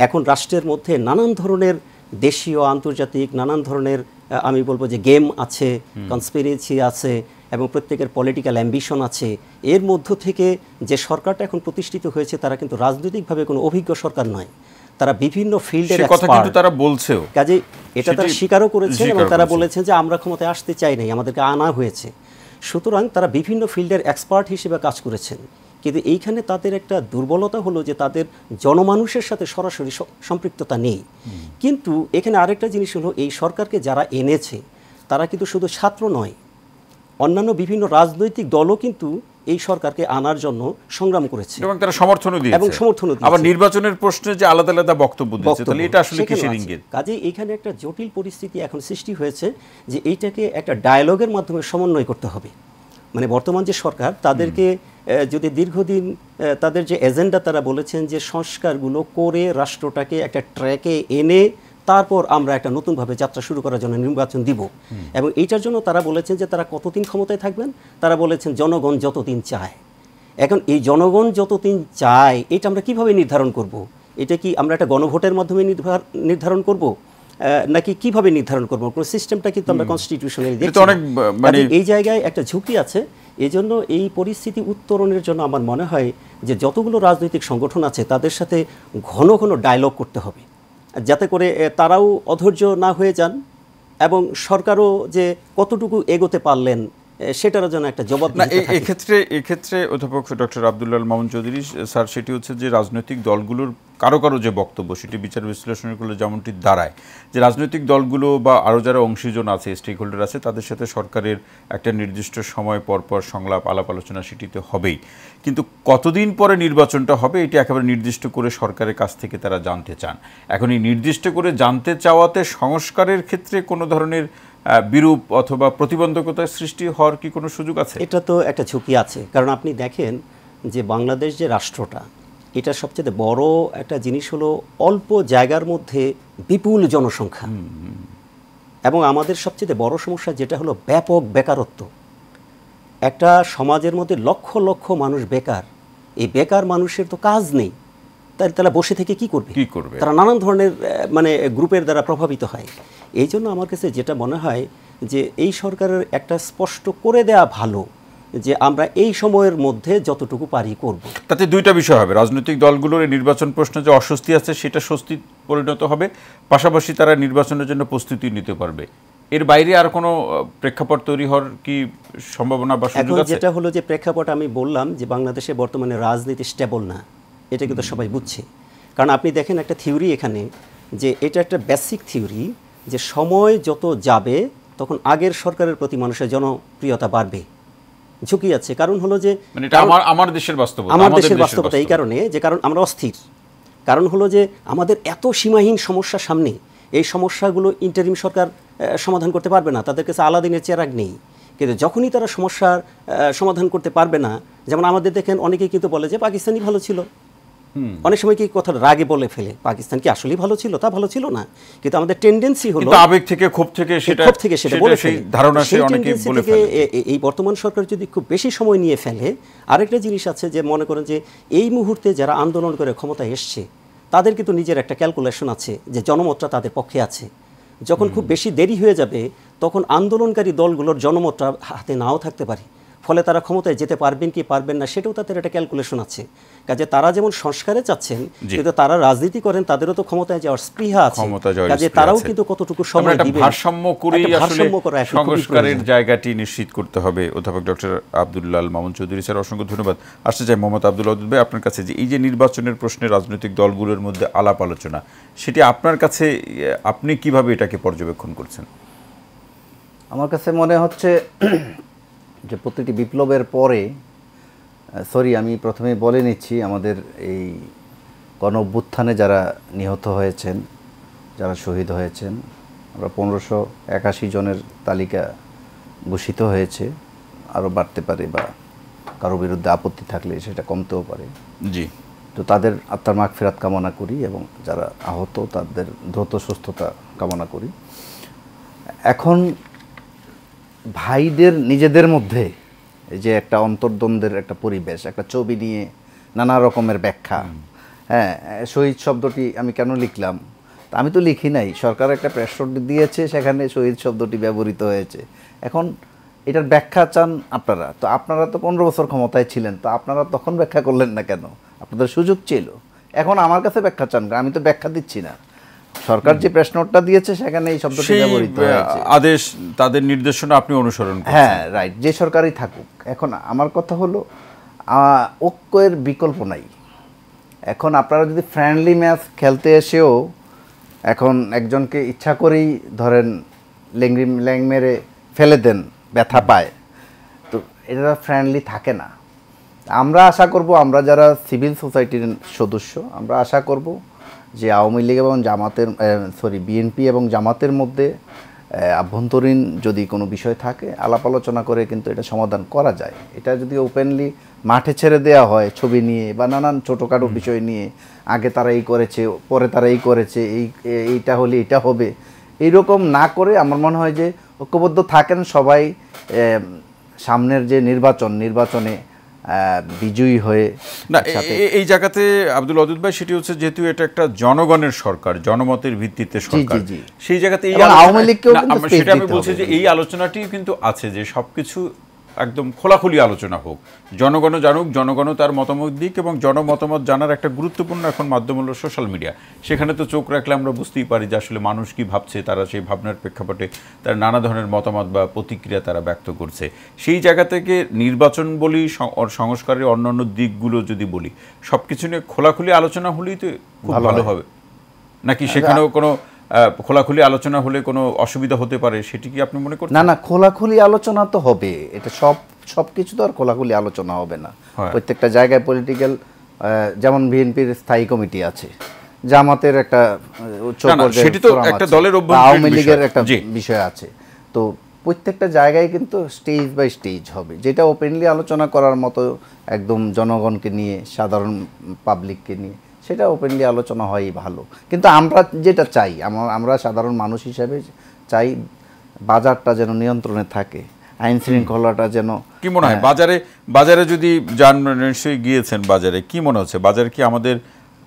এখন রাষ্ট্রের মধ্যে নানান ধরনের দেশীয় আন্তর্জাতিক নানান ধরনের আমি বলবো যে গেম আছে, কনস্পিরেসি আছে এবং প্রত্যেকের পলিটিক্যাল অ্যাম্বিশন আছে। এর মধ্য থেকে যে সরকারটা এখন প্রতিষ্ঠিত হয়েছে তারা কিন্তু রাজনৈতিকভাবে কোনো অভিজ্ঞ সরকার নয়, তারা বিভিন্ন ফিল্ডের এক্সপার্ট। তারা বলছেও কাজে এটা তারা স্বীকারও করেছেন এবং তারা বলেছেন যে আমরা ক্ষমতায় আসতে চাই নাই, আমাদেরকে আনা হয়েছে। সুতরাং তারা বিভিন্ন ফিল্ডের এক্সপার্ট হিসেবে কাজ করেছেন। কিন্তু এইখানে তাদের একটা দুর্বলতা হলো যে তাদের জনমানুষের সাথে সরাসরি সম্পৃক্ততা নেই। কিন্তু এখানে আরেকটা জিনিস হলো এই সরকারকে যারা এনেছে তারা কিন্তু শুধু ছাত্র নয়, অন্যান্য বিভিন্ন রাজনৈতিক দলও কিন্তু এই সরকারকে আনার জন্য সংগ্রাম করেছে এবং তারা সমর্থনও দিয়েছে। আবার নির্বাচনের প্রশ্নে যে আলাদা আলাদা বক্তব্য দিয়েছে, তাহলে এটা আসলে কিসের ইঙ্গিত? কাজে এখানে একটা জটিল পরিস্থিতি এখন সৃষ্টি হয়েছে যে এইটাকে একটা ডায়ালগের মাধ্যমে সমন্বয় করতে হবে। মানে বর্তমান যে সরকার তাদেরকে যদি দীর্ঘদিন তাদের যে এজেন্ডা তারা বলেছেন যে সংস্কারগুলো করে রাষ্ট্রটাকে একটা ট্র্যাকে এনে তারপর আমরা একটা নতুনভাবে যাত্রা শুরু করার জন্য নির্বাচন দিব, এবং এইটার জন্য তারা বলেছেন যে তারা কতদিন ক্ষমতায় থাকবেন, তারা বলেছেন জনগণ যতদিন চায়। এখন এই জনগণ যতদিন চায় এটা আমরা কিভাবে নির্ধারণ করব? এটা কি আমরা একটা গণভোটের মাধ্যমে নির্ধারণ করব নাকি কিভাবে নির্ধারণ করব? কোনো সিস্টেমটা কিন্তু আমরা কনস্টিটিউশনালি দেখছি। এই জায়গায় একটা ঝুঁকি আছে। এজন্য এই পরিস্থিতি উত্তরণের জন্য আমার মনে হয় যে যতগুলো রাজনৈতিক সংগঠন আছে তাদের সাথে ঘন ঘন ডায়লগ করতে হবে, যাতে করে তারাও অধৈর্য না হয়ে যান এবং সরকারও যে কতটুকু এগোতে পারলেন সেটার জন্য একটা জবাব না। এক্ষেত্রে অধ্যাপক ডক্টর আব্দুল আল মামুন চৌধুরী স্যার, সেটি হচ্ছে যে রাজনৈতিক দলগুলোর কারো যে বক্তব্য সেটি বিচার বিশ্লেষণ করলে যেমনটি দাঁড়ায় যে রাজনৈতিক দলগুলো বা আরও যারা অংশীজন আছে, স্টেক হোল্ডার আছে, তাদের সাথে সরকারের একটা নির্দিষ্ট সময় পরপর সংলাপ আলাপ আলোচনা সেটিতে হবেই, কিন্তু কতদিন পরে নির্বাচনটা হবে এটি একেবারে নির্দিষ্ট করে সরকারের কাছ থেকে তারা জানতে চান। এখন এই নির্দিষ্ট করে জানতে চাওয়াতে সংস্কারের ক্ষেত্রে কোনো ধরনের বিরূপ অথবা প্রতিবন্ধকতার সৃষ্টি হওয়ার কি কোনো সুযোগ আছে? এটা তো একটা ঝুঁকি আছে, কারণ আপনি দেখেন যে বাংলাদেশ যে রাষ্ট্রটা, এটা সবচেয়ে বড় একটা জিনিস হলো অল্প জায়গার মধ্যে বিপুল জনসংখ্যা, এবং আমাদের সবচেয়ে বড় সমস্যা যেটা হলো ব্যাপক বেকারত্ব। একটা সমাজের মধ্যে লক্ষ লক্ষ মানুষ বেকার, এই বেকার মানুষের তো কাজ নেই, তারা বসে থেকে কি করবে? তারা নানান ধরনের মানে গ্রুপের দ্বারা প্রভাবিত হয়। এই জন্য আমার কাছে যেটা মনে হয় যে এই সরকারের একটা স্পষ্ট করে দেয়া ভালো যে আমরা এই সময়ের মধ্যে যতটুকু পারি করব। তাতে দুইটা বিষয় হবে, রাজনৈতিক দলগুলোর নির্বাচন প্রশ্নে যে অস্বস্তি আছে সেটা স্বস্তি পরিণত হবে, পাশাপাশি তারা নির্বাচনের জন্য প্রস্তুতি নিতে পারবে। এর বাইরে আর কোনো প্রেক্ষাপট তৈরি হওয়ার কি সম্ভাবনা বা সুযোগ আছে? যেটা হলো যে প্রেক্ষাপট আমি বললাম যে বাংলাদেশে বর্তমানে রাজনীতি স্টেবল না, এটা কিন্তু সবাই বুঝছে। কারণ আপনি দেখেন একটা থিওরি এখানে, যে এটা একটা বেসিক থিওরি যে সময় যত যাবে তখন আগের সরকারের প্রতি মানুষের জনপ্রিয়তা বাড়বে। ঝুঁকি আছে, কারণ হলো যে আমার দেশের বাস্তবতা এই কারণে যে কারণ আমরা অস্থির, কারণ হলো যে আমাদের এত সীমাহীন সমস্যা সামনে, এই সমস্যাগুলো ইন্টারিম সরকার সমাধান করতে পারবে না, তাদের কাছে আলাদিনের চেরাগ নেই। কিন্তু যখনই তারা সমস্যার সমাধান করতে পারবে না, যেমন আমাদের দেখেন অনেকেই কিন্তু বলে যে পাকিস্তানই ভালো ছিল, অনেক সময় কি কথা রাগে বলে ফেলে, পাকিস্তান কি আসলেই ভালো ছিল? তা ভালো ছিল না, কিন্তু আমাদের টেন্ডেন্সি হলো আবেগ থেকে ক্ষোভ থেকে সেটা বলে ফেলে। এই বর্তমান সরকার যদি খুব বেশি সময় নিয়ে ফেলে, আরেকটা জিনিস আছে যে মনে করেন যে এই মুহূর্তে যারা আন্দোলন করে ক্ষমতায় এসছে তাদের কিন্তু নিজের একটা ক্যালকুলেশন আছে যে জনমতটা তাদের পক্ষে আছে। যখন খুব বেশি দেরি হয়ে যাবে তখন আন্দোলনকারী দলগুলোর জনমতটা হাতে নাও থাকতে পারে, ফলে তারা ক্ষমতায় যেতে পারবেন কি পারবেন না সেটাও তাদের একটা ক্যালকুলেশন আছে। কাজে তারা যেমন সংস্কারে চাচ্ছেন, কিন্তু তারা রাজনীতি করেন, তাদেরও তো ক্ষমতায় যাওয়ার স্পৃহা আছে। কাজে তারাও কিন্তু কতটুকু সময় দিবেন, ভারসাম্য করেই আসলে সংস্কারের জায়গাটি নিশ্চিত করতে হবে। অধ্যাপক ডক্টর আব্দুল আল মামুন চৌধুরী স্যার, অসংখ্য ধন্যবাদ। আসতে চাই মোহাম্মদ আব্দুল ওয়াদুদ ভাই আপনার কাছে, যে এই যে নির্বাচনের প্রশ্নে রাজনৈতিক দলগুলোর মধ্যে আলাপ আলোচনা, সেটি আপনার কাছে আপনি কিভাবে এটাকে পর্যবেক্ষণ করছেন? আমার কাছে মনে হচ্ছে যে প্রতিটি বিপ্লবের পরে, আমি প্রথমে বলে নিচ্ছি, আমাদের এই গণ অভ্যুত্থানে যারা নিহত হয়েছেন, যারা শহীদ হয়েছেন, আমরা 1581 জনের তালিকা ঘোষিত হয়েছে। আরও বাড়তে পারে, বা কারো বিরুদ্ধে আপত্তি থাকলে সেটা কমতেও পারে। জি, তো তাদের আত্মার মাগফিরাত কামনা করি এবং যারা আহত তাদের দ্রুত সুস্থতা কামনা করি। এখন ভাইদের নিজেদের মধ্যে এই যে একটা অন্তর্দ্বন্দ্বের একটা পরিবেশ, একটা ছবি নিয়ে নানা রকমের ব্যাখ্যা, হ্যাঁ, শহীদ শব্দটি আমি কেন লিখলাম, তা আমি তো লিখি নাই, সরকার একটা প্রেস নোট দিয়েছে, সেখানে শহীদ শব্দটি ব্যবহৃত হয়েছে। এখন এটার ব্যাখ্যা চান আপনারা, তো আপনারা তো 15 বছর ক্ষমতায় ছিলেন, তো আপনারা তখন ব্যাখ্যা করলেন না কেন? আপনাদের সুযোগ ছিল, এখন আমার কাছে ব্যাখ্যা চান, আমি তো ব্যাখ্যা দিচ্ছি না। সরকার যে প্রেস নোটটা দিয়েছে সেখানে এই শব্দটি সেই ব্যবহৃত হয়েছে। আদেশ, তাদের নির্দেশনা আপনি অনুসরণ করছেন। হ্যাঁ, রাইট, যে সরকারই থাকুক। এখন আমার কথা হলো ঐক্যের বিকল্প নাই। এখন আপনারা যদি ফ্রেন্ডলি ম্যাচ খেলতে এসেও এখন একজনকে ইচ্ছা করেই ধরেন ল্যাং মেরে ফেলে দেন, ব্যথা পায়, তো এটা ফ্রেন্ডলি থাকে না। আমরা আশা করব, আমরা যারা সিভিল সোসাইটির সদস্য, আমরা আশা করব যে আওয়ামী লীগ এবং বিএনপি এবং জামাতের মধ্যে আভ্যন্তরীণ যদি কোনো বিষয় থাকে আলাপ আলোচনা করে কিন্তু এটা সমাধান করা যায়। এটা যদি ওপেনলি মাঠে ছেড়ে দেওয়া হয় ছবি নিয়ে বা নানান ছোটোখাটো বিষয় নিয়ে, আগে তারা এই করেছে, পরে তারা এই করেছে, এইটা হলে এটা হবে, এইরকম না করে আমার মনে হয় যে ঐক্যবদ্ধ থাকেন সবাই, সামনের যে নির্বাচনে বিজয়ী হয়ে। না, এই জায়গাতে আব্দুল ওয়াদুদ ভাই, সেটি হচ্ছে যেহেতু এটা একটা জনগণের সরকার, জনমতের ভিত্তিতে সরকার, সেই জায়গাতে আওয়ামী লীগকেও সেটা আমি বলছি যে এই আলোচনাটি কিন্তু আছে যে সবকিছু একদম খোলাখুলি আলোচনা হোক, জনগণও জানুক, জনগণও তার মতামত দিক, এবং জনমতামত জানার একটা গুরুত্বপূর্ণ এখন মাধ্যম হলো সোশ্যাল মিডিয়া। সেখানে তো চোখ রাখলে আমরা বুঝতেই পারি যে আসলে মানুষ কি ভাবছে, তারা সেই ভাবনার প্রেক্ষাপটে তার নানা ধরনের মতামত বা প্রতিক্রিয়া তারা ব্যক্ত করছে। সেই জায়গা থেকে নির্বাচন বলি, সংস্কারের অন্যান্য দিকগুলো যদি বলি, সব কিছু নিয়ে খোলাখুলি আলোচনা হলেই তো খুব ভালো হবে, নাকি সেখানেও কোনো খোলাখুলি আলোচনা হলে কোনো অসুবিধা হতে পারে, সেটি কি আপনি মনে করছেন? না, খোলাখুলি আলোচনা তো হবে, এটা সব কিছু তো আর খোলাখুলি আলোচনা হবে না। প্রত্যেকটা জায়গায় পলিটিক্যাল, যেমন বিএনপির স্থায়ী কমিটি আছে, জামাতের একটা উচ্চ পর্যায়ের, সেটি তো একটা দলের অভ্যন্তরীণ, আওয়ামী লীগের একটা বিষয় আছে, তো প্রত্যেকটা জায়গায় কিন্তু স্টেজ বাই স্টেজ হবে, যেটা ওপেনলি আলোচনা করার মতো একদম জনগণকে নিয়ে, সাধারণ পাবলিককে নিয়ে, সেটা ওপেনলি আলোচনা হয়ই ভালো। কিন্তু আমরা যেটা চাই, আমরা সাধারণ মানুষ হিসাবে চাই বাজারটা যেন নিয়ন্ত্রণে থাকে, আইন শৃঙ্খলাটা যেন। কি মনে হয় বাজারে যদি যান, নিশ্চয়ই গিয়েছেন বাজারে, কি মনে হচ্ছে বাজার কি আমাদের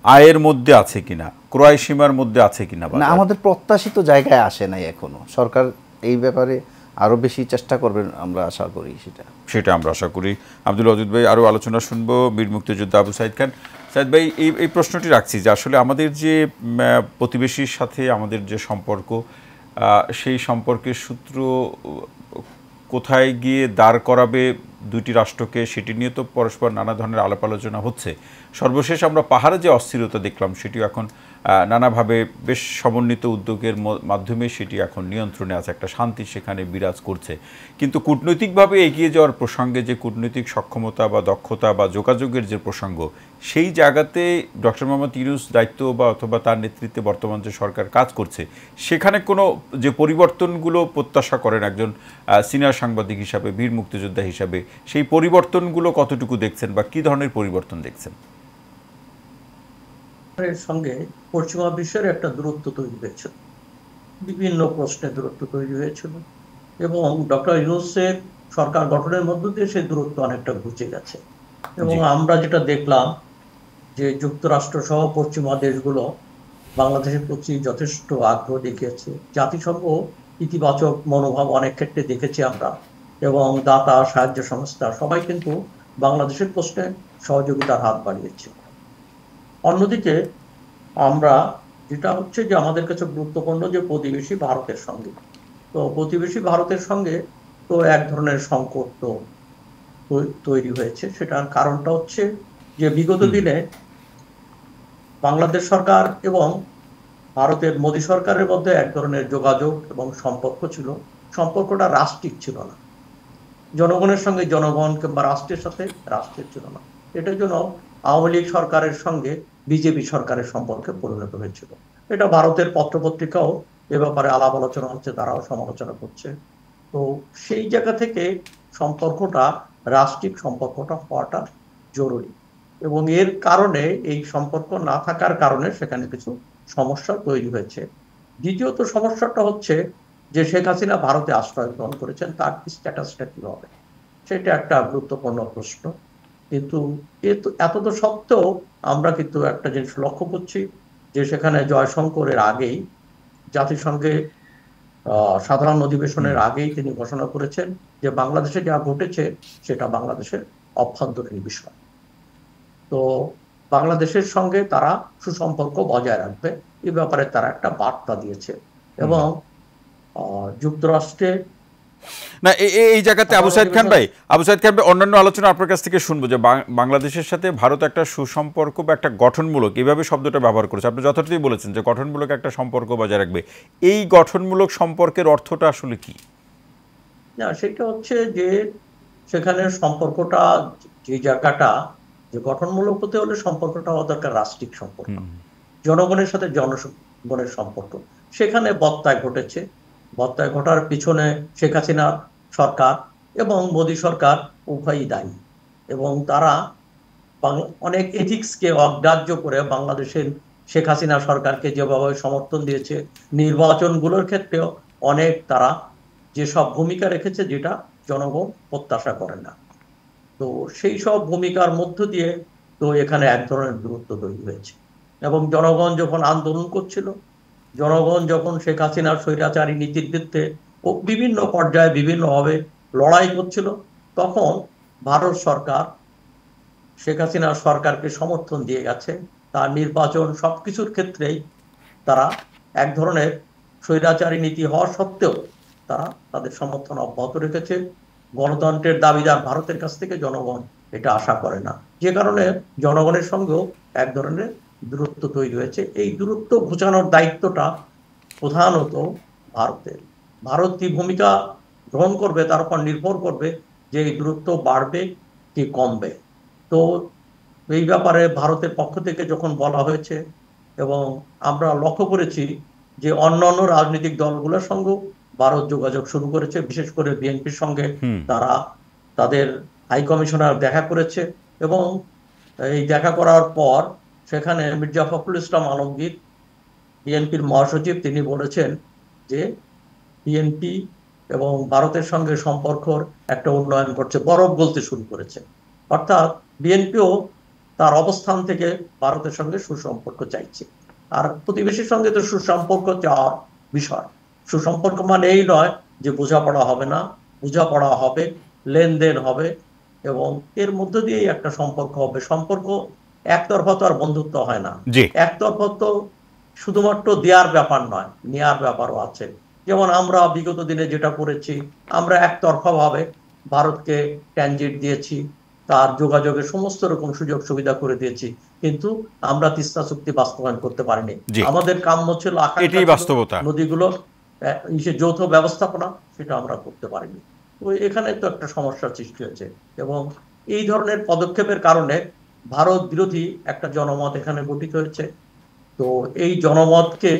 আয়ের মধ্যে আছে কিনা, ক্রয় সীমার মধ্যে আছে কিনা? না, আমাদের প্রত্যাশিত জায়গায় আসে নাই এখনো। সরকার এই ব্যাপারে আরো বেশি চেষ্টা করবেন, আমরা আশা করি সেটা আমরা আশা করি। আব্দুল ওয়াদুদ ভাই, আরও আলোচনা শুনবো। বীর মুক্তিযোদ্ধা আবু সাইদ খান। সাইদ ভাই, এই প্রশ্নটি রাখছি যে আসলে আমাদের যে প্রতিবেশীর সাথে আমাদের যে সম্পর্ক, সেই সম্পর্কের সূত্র কোথায় গিয়ে দাঁড় করাবে দুইটি রাষ্ট্রকে, সেটি নিয়ে তো পরস্পর নানা ধরনের আলাপ আলোচনা হচ্ছে। সর্বশেষ আমরা পাহাড়ে যে অস্থিরতা দেখলাম, সেটিও এখন নানাভাবে বেশ সমন্বিত উদ্যোগের মাধ্যমে সেটি এখন নিয়ন্ত্রণে আছে, একটা শান্তি সেখানে বিরাজ করছে। কিন্তু কূটনৈতিকভাবে এগিয়ে যাওয়ার প্রসঙ্গে যে কূটনৈতিক সক্ষমতা বা দক্ষতা বা যোগাযোগের যে প্রসঙ্গ, সেই জায়গাতে ডক্টর মোহাম্মদ ইউনূস দায়িত্ব বা অথবা তার নেতৃত্বে বর্তমান যে সরকার কাজ করছে, সেখানে কোনো যে পরিবর্তনগুলো প্রত্যাশা করেন একজন সিনিয়র সাংবাদিক হিসাবে, বীর মুক্তিযোদ্ধা হিসাবে, সেই পরিবর্তনগুলো কতটুকু দেখছেন বা কী ধরনের পরিবর্তন দেখছেন? এর সঙ্গে পশ্চিমা বিশ্বের একটা দূরত্ব তৈরি হয়েছিল, বিভিন্ন প্রশ্নে দূরত্ব তৈরি হয়েছিল, এবং ডক্টর ইউনূসের সরকার গঠনের মধ্য দিয়ে সেই দূরত্ব অনেকটা ঘুচে গেছে। এবং আমরা যেটা দেখলাম যে যুক্তরাষ্ট্র সহ পশ্চিমা দেশগুলো বাংলাদেশের প্রতি যথেষ্ট আগ্রহ দেখিয়েছে, জাতিসংঘ ইতিবাচক মনোভাব অনেক ক্ষেত্রে দেখেছি আমরা, এবং দাতা, সাহায্য সংস্থা সবাই কিন্তু বাংলাদেশের প্রশ্নে সহযোগিতার হাত বাড়িয়েছে। অন্যদিকে আমরা যেটা হচ্ছে যে আমাদের কাছে গুরুত্বপূর্ণ যে প্রতিবেশী ভারতের সঙ্গে, তো প্রতিবেশী ভারতের সঙ্গে তো এক ধরনের সংকট তো তৈরি হয়েছে। সেটার কারণটা হচ্ছে যে বিগত দিনে বাংলাদেশ সরকার এবং ভারতের মোদী সরকারের মধ্যে এক ধরনের যোগাযোগ এবং সম্পর্ক ছিল, সম্পর্কটা রাষ্ট্রিক ছিল না, জনগণের সঙ্গে জনগণ কিংবা রাষ্ট্রের সাথে রাষ্ট্রের ছিল না। এটার জন্য আওয়ামী লীগ সরকারের সঙ্গে বিজেপি সরকারের সম্পর্কে পরিণত হয়েছিল। এটা ভারতের পত্রপত্রিকাও এ ব্যাপারে আলাপ আলোচনা হচ্ছে, তারাও সমালোচনা করছে। তো সেই জায়গা থেকে সম্পর্কটা, রাষ্ট্রিক সম্পর্কটা হওয়াটা জরুরি, এবং এর কারণে, এই সম্পর্ক না থাকার কারণে সেখানে কিছু সমস্যা তৈরি হয়েছে। দ্বিতীয়ত সমস্যাটা হচ্ছে যে শেখ হাসিনা ভারতে আশ্রয় গ্রহণ করেছেন, তার স্ট্যাটাসটা কি হবে, সেটা একটা গুরুত্বপূর্ণ প্রশ্ন। কিন্তু এত তো সত্ত্বেও আমরা কিন্তু একটা জিনিস লক্ষ্য করছি যে সেখানে জয়শঙ্করের আগেই, জাতিসংঘে সাধারণ অধিবেশনের আগেই তিনি ঘোষণা করেছেন যে বাংলাদেশে যা ঘটেছে সেটা বাংলাদেশের অভ্যন্তরীণ বিষয়। তো বাংলাদেশের সঙ্গে তারা সুসম্পর্ক বজায় রাখবে, এ ব্যাপারে তারা একটা বার্তা দিয়েছে। এবং যুক্তরাষ্ট্রে না, এই জায়গাতে আবু সাইদ খান ভাই, অন্যান্য আলোচনা আপনার কাছ থেকে শুনবো যে বাংলাদেশের সাথে ভারত একটা সুসম্পর্ক বা একটা গঠনমূলক, এইভাবে শব্দটা ব্যবহার করেছে, আপনি যথার্থই বলেছেন যে গঠনমূলক একটা সম্পর্ক বজায় রাখবে। এই গঠনমূলক সম্পর্কের অর্থটা আসলে কি? না, সেটা হচ্ছে যে সেখানে সম্পর্কটা, যে জায়গাটা, যে গঠনমূলক হতে হলে সম্পর্কটা হওয়া দরকার রাষ্ট্রিক সম্পর্ক, জনগণের সাথে জনগণের সম্পর্ক। সেখানে বত্যয় ঘটেছে। বত্যয় ঘটার পিছনে শেখ হাসিনা সরকার এবং মোদী সরকার উভয়ই দায়ী, এবং তারা অনেক এথিক্সকে অগ্রাহ্য করে বাংলাদেশের শেখ হাসিনা সরকারকে যেভাবে সমর্থন দিয়েছে, নির্বাচনগুলোর ক্ষেত্রেও অনেক তারা যেসব ভূমিকা রেখেছে যেটা জনগণ প্রত্যাশা করে না। তো সেই সব ভূমিকার মধ্য দিয়ে তো এখানে এক ধরনের দূরত্ব তৈরি হয়েছে। এবং জনগণ যখন আন্দোলন করছিল, জনগণ যখন শেখ হাসিনার স্বৈরাচারী নীতির বিরুদ্ধে বিভিন্ন পর্যায়ে বিভিন্নভাবে লড়াই করছিল, তখন ভারত সরকার শেখ হাসিনার সরকারকে সমর্থন দিয়ে গেছে। তার নির্বাচন সবকিছুর ক্ষেত্রেই তারা এক ধরনের স্বৈরাচারী নীতি হওয়া সত্ত্বেও তারা তাদের সমর্থন অব্যাহত রেখেছে। গণতন্ত্রের দাবিদার ভারতের কাছ থেকে জনগণ এটা আশা করে না, যে কারণে জনগণের সঙ্গেও এক ধরনের দূরত্ব তৈরি হয়েছে। এই দূরত্ব ঘোচানোর দায়িত্বটা প্রধানত ভারতের। ভারত কি ভূমিকা গ্রহণ করবে তার উপর নির্ভর করবে যে এই দূরত্ব বাড়বে কি কমবে। তো এই ব্যাপারে ভারতের পক্ষ থেকে যখন বলা হয়েছে, এবং আমরা লক্ষ্য করেছি যে অন্যান্য রাজনৈতিক দলগুলোর সঙ্গেও ভারত যোগাযোগ শুরু করেছে, বিশেষ করে বিএনপির সঙ্গে তারা তাদের হাই কমিশনার দেখা করেছে। এবং এই দেখা করার পর সেখানে মির্জা ফখরুল ইসলাম আলমগীর, বিএনপির মহাসচিব, তিনি বলেছেন যে বিএনপি এবং ভারতের সঙ্গে সম্পর্কর একটা উন্নয়ন করছে, বরফ গলতে শুরু করেছে। অর্থাৎ বিএনপিও তার অবস্থান থেকে ভারতের সঙ্গে সুসম্পর্ক চাইছে। আর প্রতিবেশীর সঙ্গে তো সুসম্পর্ক চাওয়ার বিষয়। সুসম্পর্ক মানে এই নয় যে বোঝাপড়া হবে না, বোঝাপড়া হবে, লেনদেন হবে, এবং এর মধ্য দিয়েই একটা সম্পর্ক হবে। সম্পর্ক একতরফা তো আর বন্ধুত্ব হয় না। একতরফা তো শুধুমাত্র দেওয়ার ব্যাপার নয়, নেওয়ার ব্যাপারও আছে। যেমন আমরা বিগত দিনে যেটা করেছি, আমরা একতরফা ভাবে ভারতকে ট্রানজিট দিয়েছি, তার যোগাযোগের সমস্ত রকম সুযোগ সুবিধা করে দিয়েছি, কিন্তু আমরা তিস্তা চুক্তি বাস্তবায়ন করতে পারিনি। আমাদের কাম্য ছিল নদীগুলো যৌথ ব্যবস্থাপনা, সেটা আমরা করতে পারিনি। তো এখানে তো একটা সমস্যার সৃষ্টি হয়েছে, এবং এই ধরনের পদক্ষেপের কারণে ভারত বিরোধী একটা জনমত এখানে গঠিত হয়েছে। তো এই জনমতকে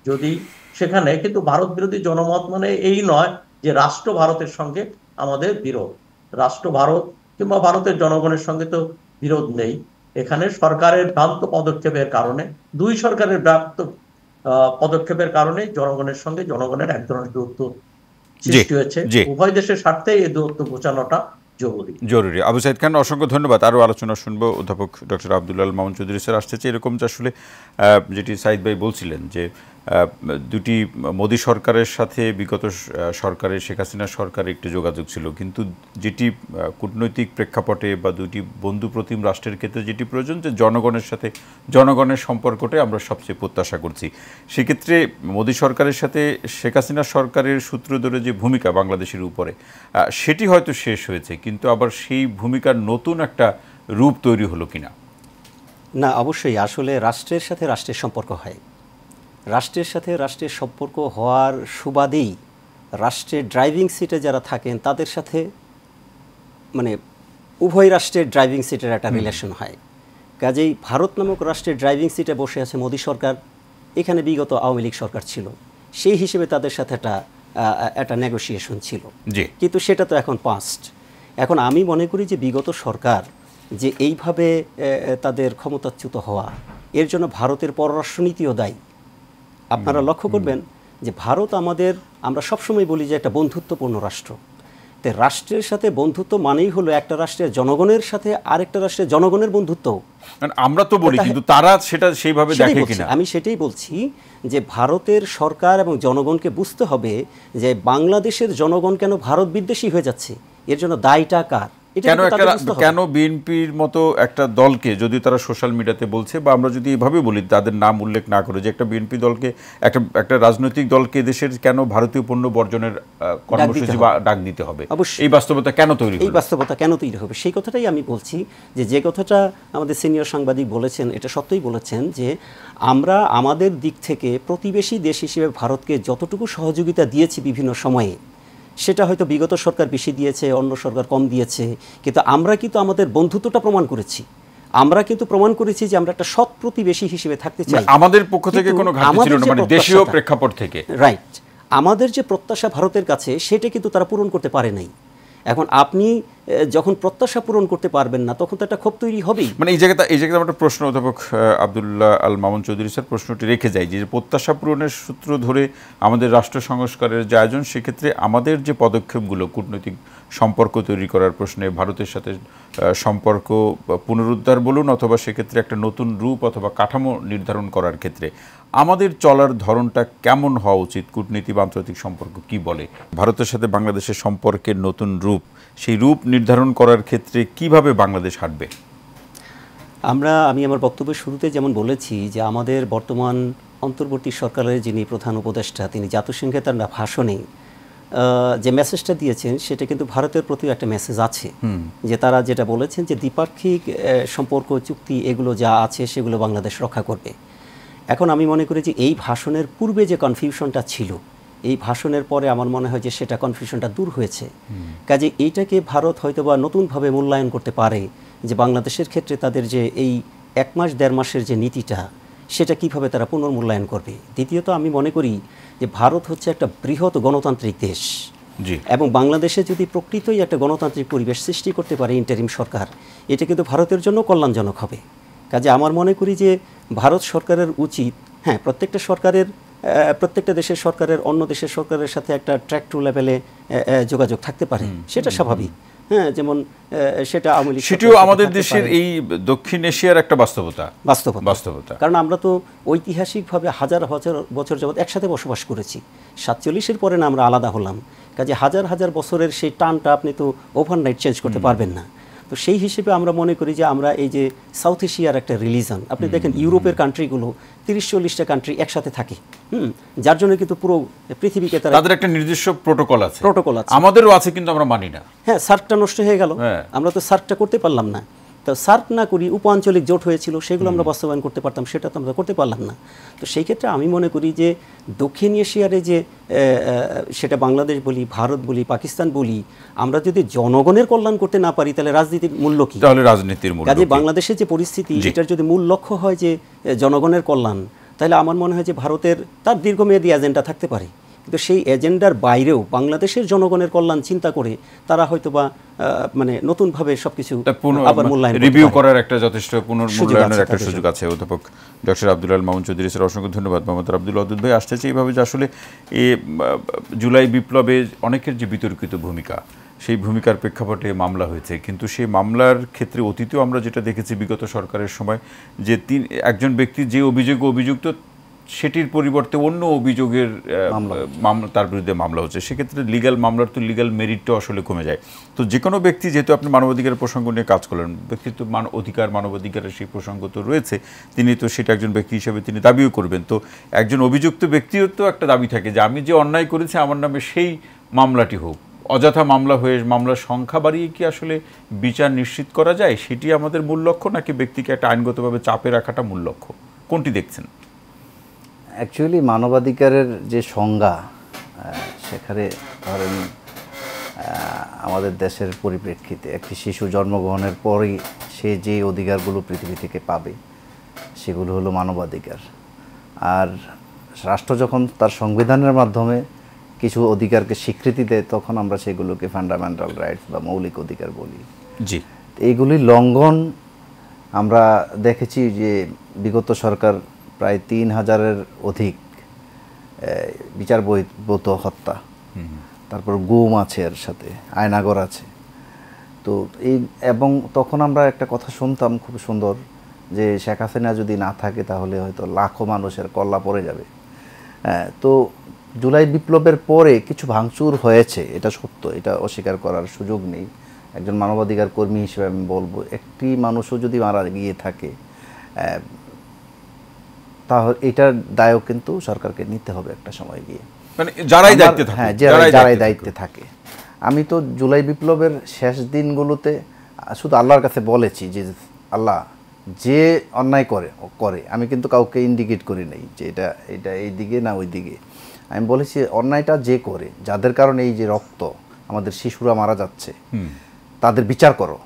যদি সেখানে, কিন্তু ভারত বিরোধী জনমত মানে এই নয় যে রাষ্ট্র ভারতের সঙ্গে আমাদের বিরোধ। রাষ্ট্র ভারত কিংবা ভারতের জনগণের সঙ্গে তো বিরোধ নেই। এখানে সরকারের ভ্রান্ত পদক্ষেপের কারণে, দুই সরকারের ভ্রান্ত পদক্ষেপের কারণে জনগণের সঙ্গে জনগণের এক ধরনের দূরত্ব সৃষ্টি হয়েছে। উভয় দেশের স্বার্থে এই দূরত্ব ঘোচানোটা জরুরি। আবু সাইদ খান, অসংখ্য ধন্যবাদ। আরও আলোচনা শুনবো। অধ্যাপক ডক্টর আব্দুল আল মামুন চৌধুরী স্যার আসতেছে। এরকম যে আসলে যেটি সাইদ ভাই বলছিলেন যে দুটি মোদী সরকারের সাথে বিগত সরকারের, শেখ হাসিনা সরকারের একটি যোগাযোগ ছিল, কিন্তু যেটি কূটনৈতিক প্রেক্ষাপটে বা দুটি বন্ধুপ্রতিম রাষ্ট্রের ক্ষেত্রে যেটি প্রয়োজন, যে জনগণের সাথে জনগণের সম্পর্কটাই আমরা সবচেয়ে প্রত্যাশা করছি। সেক্ষেত্রে মোদী সরকারের সাথে শেখ হাসিনা সরকারের সূত্র ধরে যে ভূমিকা বাংলাদেশের উপরে, সেটি হয়তো শেষ হয়েছে, কিন্তু আবার সেই ভূমিকার নতুন একটা রূপ তৈরি হলো কিনা? না, অবশ্যই। আসলে রাষ্ট্রের সাথে রাষ্ট্রের সম্পর্ক হয়, রাষ্ট্রের সাথে রাষ্ট্রের সম্পর্ক হওয়ার সুবাদেই রাষ্ট্রের ড্রাইভিং সিটে যারা থাকেন তাদের সাথে মানে উভয় রাষ্ট্রের ড্রাইভিং সিটের একটা রিলেশন হয়। কাজেই ভারত নামক রাষ্ট্রের ড্রাইভিং সিটে বসে আছে মোদী সরকার, এখানে বিগত আওয়ামী লীগ সরকার ছিল, সেই হিসেবে তাদের সাথে একটা একটা নেগোসিয়েশন ছিল, জি। কিন্তু সেটা তো এখন পাস্ট। এখন আমি মনে করি যে বিগত সরকার যে এইভাবে তাদের ক্ষমতাচ্যুত হওয়া, এর জন্য ভারতের পররাষ্ট্রনীতিও দায়ী। আপনারা লক্ষ্য করবেন যে ভারত আমরা সবসময় বলি যে একটা বন্ধুত্বপূর্ণ রাষ্ট্র। তো রাষ্ট্রের সাথে বন্ধুত্ব মানেই হলো একটা রাষ্ট্রের জনগণের সাথে আরেকটা রাষ্ট্রের জনগণের বন্ধুত্ব। আমরা তো বলি, কিন্তু তারা সেটা সেইভাবে দেখে কিনা। আমি সেটাই বলছি যে ভারতের সরকার এবং জনগণকে বুঝতে হবে যে বাংলাদেশের জনগণ কেন ভারত বিদ্বেষী হয়ে যাচ্ছে, এর জন্য দায়টা কার। কেন বিএনপির মতো একটা দলকে, যদি তারা সোশ্যাল মিডিয়াতে বলছে বা আমরা যদি এভাবে বলি তাদের নাম উল্লেখ না করে, যে একটা বিএনপি দলকে, একটা রাজনৈতিক দলকে দেশের কেন ভারতীয় পণ্য বর্জনের কর্মসূচি বা ডাক দিতে হবে, এই বাস্তবতা কেন তৈরি হবে? এই বাস্তবতা কেন তৈরি হবে সেই কথাটাই আমি বলছি। যে কথাটা আমাদের সিনিয়র সাংবাদিক বলেছেন, এটা সত্যই বলেছেন যে আমরা আমাদের দিক থেকে প্রতিবেশী দেশ হিসেবে ভারতকে যতটুকু সহযোগিতা দিয়েছি বিভিন্ন সময়ে, সেটা হয়তো বিগত সরকার বেশি দিয়েছে, অন্য সরকার কম দিয়েছে, কিন্তু আমরা কিন্তু আমাদের বন্ধুত্বটা প্রমাণ করেছি। আমরা কিন্তু প্রমাণ করেছি যে আমরা একটা সৎ প্রতিবেশী হিসেবে থাকতে চাই। আমাদের পক্ষ থেকে কোনো ঘাটতি ছিল না, মানে দেশীয় প্রেক্ষাপট থেকে। রাইট। আমাদের যে প্রত্যাশা ভারতের কাছে, সেটা কিন্তু তারা পূরণ করতে পারে নাই। এখন আপনি যখন প্রত্যাশা পূরণ করতে পারবেন না, তখন তো একটা ক্ষোভ তৈরি হবেই। মানে এই জায়গাতে আমার একটা প্রশ্ন, অধ্যাপক আব্দুল্লাহ আল মামুন চৌধুরী স্যার প্রশ্নটি রেখে যায় যে প্রত্যাশা পূরণের সূত্র ধরে আমাদের রাষ্ট্র সংস্কারের যে আয়োজন, সেক্ষেত্রে আমাদের যে পদক্ষেপগুলো কূটনৈতিক সম্পর্ক তৈরি করার প্রশ্নে, ভারতের সাথে সম্পর্ক পুনরুদ্ধার বলুন, অথবা সেক্ষেত্রে একটা নতুন রূপ অথবা কাঠামো নির্ধারণ করার ক্ষেত্রে আমাদের চলার ধরনটা কেমন হওয়া উচিত? কূটনীতি বা আন্তর্জাতিক সম্পর্ক কি বলে? ভারতের সাথে বাংলাদেশের সম্পর্কের নতুন রূপ, সেই রূপ নির্ধারণ করার ক্ষেত্রে কিভাবে বাংলাদেশ হাঁটবে? আমি আমার বক্তব্যের শুরুতে যেমন বলেছি যে আমাদের বর্তমান অন্তর্বর্তী সরকারের যিনি প্রধান উপদেষ্টা, তিনি জাতিসংঘে তার ভাষণে যে মেসেজটা দিয়েছেন, সেটা কিন্তু ভারতের প্রতি একটা মেসেজ আছে। যে তারা যেটা বলেছেন যে দ্বিপাক্ষিক সম্পর্ক, চুক্তি, এগুলো যা আছে সেগুলো বাংলাদেশ রক্ষা করবে। এখন আমি মনে করি যে এই ভাষণের পূর্বে যে কনফিউশনটা ছিল, এই ভাষণের পরে আমার মনে হয় যে সেটা কনফিউশনটা দূর হয়েছে। কাজে এইটাকে ভারত হয়তোবা নতুনভাবে মূল্যায়ন করতে পারে যে বাংলাদেশের ক্ষেত্রে তাদের যে এই 1 মাস 1.5 মাসের যে নীতিটা, সেটা কিভাবে তারা পুনর্মূল্যায়ন করবে। দ্বিতীয়ত আমি মনে করি যে ভারত হচ্ছে একটা বৃহৎ গণতান্ত্রিক দেশ, এবং বাংলাদেশে যদি প্রকৃতই একটা গণতান্ত্রিক পরিবেশ সৃষ্টি করতে পারে ইন্টারিম সরকার, এটা কিন্তু ভারতের জন্য কল্যাণজনক হবে। কাজে আমার মনে করি যে ভারত সরকারের উচিত, হ্যাঁ, প্রত্যেকটা দেশের সরকারের অন্য দেশের সরকারের সাথে একটা ট্র্যাক টু লেভেলে যোগাযোগ থাকতে পারে, সেটা স্বাভাবিক। হ্যাঁ, যেমন সেটা সেটিও আমাদের দেশের এই দক্ষিণ এশিয়ার একটা বাস্তবতা। কারণ আমরা তো ঐতিহাসিকভাবে হাজার হাজার বছর যাবৎ একসাথে বসবাস করেছি। 47-এর পরে না আমরা আলাদা হলাম। কাজে হাজার হাজার বছরের সেই টানটা আপনি তো ওভারনাইট চেঞ্জ করতে পারবেন না। তো সেই হিসেবে আমরা মনে করি যে আমরা এই যে সাউথ এশিয়ার একটা রিলিজন, আপনি দেখেন ইউরোপের কান্ট্রিগুলো 30-40টা কান্ট্রি একসাথে থাকে, যার জন্য কিন্তু পুরো পৃথিবীকে তাদের একটা নির্দিষ্ট প্রোটোকল আছে। আমাদেরও আছে, কিন্তু আমরা মানি না। হ্যাঁ, সার্কটা নষ্ট হয়ে গেল, আমরা তো সার্কটা করতে পারলাম না। তো সার্ক না করি উপ-আঞ্চলিক জোট হয়েছিল, সেগুলো আমরা বাস্তবায়ন করতে পারতাম, সেটা তো আমরা করতে পারলাম না। তো সেই ক্ষেত্রে আমি মনে করি যে দক্ষিণ এশিয়ারে যে সেটা বাংলাদেশ বলি, ভারত বলি, পাকিস্তান বলি, আমরা যদি জনগণের কল্যাণ করতে না পারি, তাহলে রাজনীতির মূল্য কি? কাজে বাংলাদেশের যে পরিস্থিতি, এটার যদি মূল লক্ষ্য হয় যে জনগণের কল্যাণ, তাহলে আমার মনে হয় যে ভারতের তার দীর্ঘমেয়াদী এজেন্ডা থাকতে পারে, কিন্তু সেই এজেন্ডার বাইরেও বাংলাদেশের জনগণের কল্যাণ চিন্তা করে তারা হয়তোবা মানে নতুনভাবে সবকিছু আবার মূল্যায়ন রিভিউ করার একটা যথেষ্ট পুনর্মূল্যায়নের একটা সুযোগ আছে। অধ্যাপক ডক্টর আব্দুল্লাহ আল মামুন চৌধুরী স্যার, অসংখ্য ধন্যবাদ। মোহাম্মদ আব্দুল ওয়াদুদ ভাই আসতেছে এইভাবে যে আসলে জুলাই বিপ্লবে অনেকের যে বিতর্কিত ভূমিকা, সেই ভূমিকার প্রেক্ষাপটে মামলা হয়েছে, কিন্তু সেই মামলার ক্ষেত্রে অতীতেও আমরা যেটা দেখেছি বিগত সরকারের সময়, যে একজন ব্যক্তি যে অভিযুক্ত, সেটির পরিবর্তে অন্য অভিযোগের তার বিরুদ্ধে মামলা হচ্ছে। সেক্ষেত্রে লিগ্যাল মামলার তো লিগ্যাল মেরিটটাও আসলে কমে যায়। তো যে কোনো ব্যক্তি, যেহেতু আপনি মানবাধিকারের প্রসঙ্গ নিয়ে কাজ করলেন, ব্যক্তিত্ব মানবাধিকারের সেই প্রসঙ্গ তো রয়েছে, তিনি তো সেটা একজন ব্যক্তি হিসেবে তিনি দাবিও করবেন। তো একজন অভিযুক্ত ব্যক্তিও তো একটা দাবি থাকে যে আমি যে অন্যায় করেছি আমার নামে সেই মামলাটি হোক। অযথা মামলা হয়ে মামলার সংখ্যা বাড়িয়ে কি আসলে বিচার নিশ্চিত করা যায়? সেটি আমাদের মূল লক্ষ্য, নাকি ব্যক্তিকে একটা আইনগতভাবে চাপে রাখাটা মূল লক্ষ্য? কোনটি দেখছেন? অ্যাকচুয়ালি মানবাধিকারের যে সংজ্ঞা, সেখানে ধরেন আমাদের দেশের পরিপ্রেক্ষিতে একটি শিশু জন্মগ্রহণের পরই সে যে অধিকারগুলো পৃথিবী থেকে পাবে, সেগুলো হলো মানবাধিকার। আর রাষ্ট্র যখন তার সংবিধানের মাধ্যমে কিছু অধিকারকে স্বীকৃতি দেয়, তখন আমরা সেগুলোকে ফান্ডামেন্টাল রাইটস বা মৌলিক অধিকার বলি। জি, এইগুলি লঙ্ঘন আমরা দেখেছি যে বিগত সরকার প্রায় 3000-এর অধিক বিচার বহির্ভূত হত্যা, তারপর গুম আছে, এর সাথে আয়নাগর আছে। তো এবং তখন আমরা একটা কথা শুনতাম খুব সুন্দর, যে শেখ হাসিনা যদি না থাকে তাহলে হয়তো লাখো মানুষের কল্লা পড়ে যাবে। তো জুলাই বিপ্লবের পরে কিছু ভাঙচুর হয়েছে, এটা সত্য, এটা অস্বীকার করার সুযোগ নেই। একজন মানবাধিকার কর্মী হিসেবে আমি বলবো, একটি মানুষও যদি মারা গিয়ে থাকে তাহলে এটার দায়ও কিন্তু সরকারকে নিতে হবে একটা সময় গিয়ে, মানে যারাই দায়িত্বে থাকে। হ্যাঁ, যারাই দায়িত্বে থাকে। আমি তো জুলাই বিপ্লবের শেষ দিনগুলোতে শুধু আল্লাহর কাছে বলেছি যে আল্লাহ, যে অন্যায় করে আমি কিন্তু কাউকে ইন্ডিকেট করি নাই যে এটা এই দিকে না ওই দিকে। আমি বলেছি অন্যায়টা যে করে, যাদের কারণে এই যে রক্ত, আমাদের শিশুরা মারা যাচ্ছে, তাদের বিচার করো।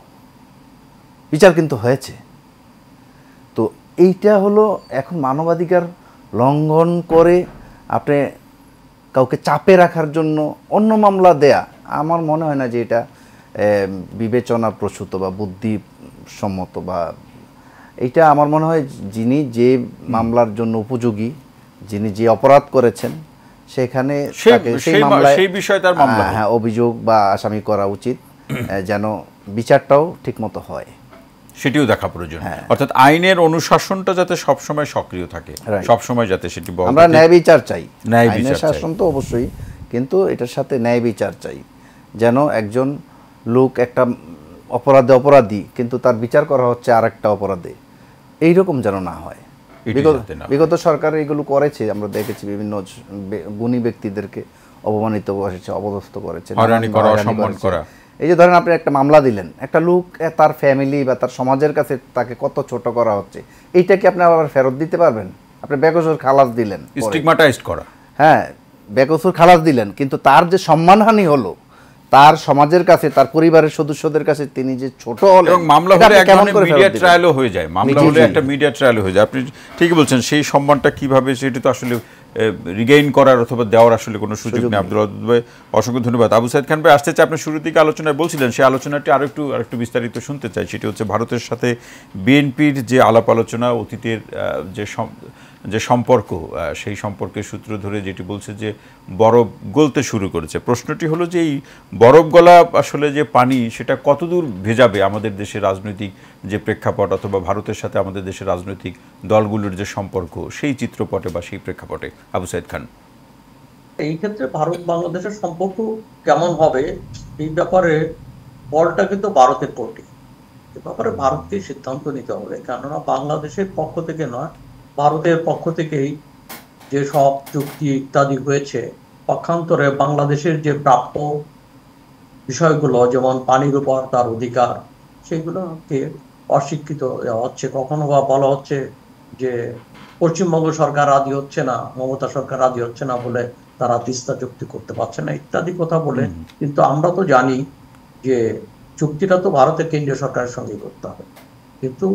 বিচার কিন্তু হয়েছে। তো এইটা হলো এখন মানবাধিকার লঙ্ঘন করে আপনি কাউকে চাপে রাখার জন্য অন্য মামলা দেয়া, আমার মনে হয় না যে এটা বিবেচনা প্রসূত বা বুদ্ধিসম্মত, বা এইটা আমার মনে হয় যিনি যে মামলার জন্য উপযোগী, যিনি যে অপরাধ করেছেন, সেখানে সেই মামলায় সেই বিষয়ে তার মামলা, হ্যাঁ, অভিযোগ বা আসামি করা উচিত, যেন বিচারটাও ঠিকমতো হয়, সেটিও দেখা প্রয়োজন। অর্থাৎ আইনের অনুশাসনটা যাতে সবসময় সক্রিয় থাকে, সবসময় যাতে সেটি, আমরা ন্যায় বিচার চাই। আইনের শাসন তো অবশ্যই, কিন্তু এটার সাথে ন্যায় বিচার চাই, যেন একজন লোক একটা অপরাধী কিন্তু তার বিচার করা হচ্ছে আরেকটা অপরাধে, এইরকম যেন না হয়। বিগত সরকার এগুলো করেছে, আমরা দেখেছি বিভিন্ন গুণী ব্যক্তিদেরকে অপমানিত করেছে, অপদস্থ করেছে, অসম্মান করা। এই যে ধরেন আপনি একটা মামলা দিলেন, একটা লোক তার ফ্যামিলি বা তার সমাজের কাছে তাকে কত ছোট করা হচ্ছে, এইটা কি আপনি আবার ফেরত দিতে পারবেন? আপনি বেকসুর খালাস দিলেন, স্টিগমাটাইজড করা, হ্যাঁ, বেকসুর খালাস দিলেন, কিন্তু তার যে সম্মানহানি হলো, তার সমাজের কাছে, তার পরিবারের সদস্যদের কাছে তিনি যে ছোট হলেন, এবং মামলা হলে এক ধরনের মিডিয়া ট্রায়ালও হয়ে যায়, মামলা হলে একটা মিডিয়া ট্রায়াল হয়ে যায়। আপনি ঠিকই বলছেন, সেই সম্মানটা কিভাবে সেটি তো আসলে রিগেইন করার অথবা দেওয়ার আসলে কোনো সুযোগ নেই। আব্দুল ওয়াদুদ ভাই, অসংখ্য ধন্যবাদ। আবু সাইদ খান ভাই আসতে চাই, আপনি শুরুর দিকে আলোচনায় বলছিলেন, সেই আলোচনাটি আরেকটু বিস্তারিত শুনতে চাই। সেটি হচ্ছে ভারতের সাথে বিএনপির যে আলাপ আলোচনা, অতীতের যে সম্পর্ক, সেই সম্পর্কের সূত্র ধরে যেটি বলছে যে বরফ গলতে শুরু করেছে। প্রশ্নটি হলো যে এই বরফ গলা আসলে যে পানি, সেটা কতদূর ভেজাবে আমাদের দেশের রাজনৈতিক যে প্রেক্ষাপট, অথবা ভারতের সাথে আমাদের দেশের রাজনৈতিক দলগুলোর যে সম্পর্ক, সেই চিত্রপটে বা সেই প্রেক্ষাপটে। আবু সাইদ খান, এই ক্ষেত্রে ভারত বাংলাদেশের সম্পর্ক কেমন হবে, এই ব্যাপারে বলটা কিন্তু ভারতের কোর্টে। এ ব্যাপারে ভারতকে সিদ্ধান্ত নিতে হবে, কেননা বাংলাদেশের পক্ষ থেকে নয়, ভারতের পক্ষ থেকেই যে সব চুক্তি ইত্যাদি হয়েছে, পক্ষান্তরে বাংলাদেশের যে প্রাপ্য বিষয়গুলো, যেমন পানির উপর তার অধিকার, সেগুলোকে অস্বীকৃত হচ্ছে। কখনো বা বলা হচ্ছে যে পশ্চিমবঙ্গ সরকার রাজি হচ্ছে না, মমতা সরকার রাজি হচ্ছে না বলে তারা তিস্তা চুক্তি করতে পারছে না, ইত্যাদি কথা বলে। কিন্তু আমরা তো জানি যে চুক্তিটা তো ভারতের কেন্দ্রীয় সরকারের সঙ্গে করতে হবে, কিন্তু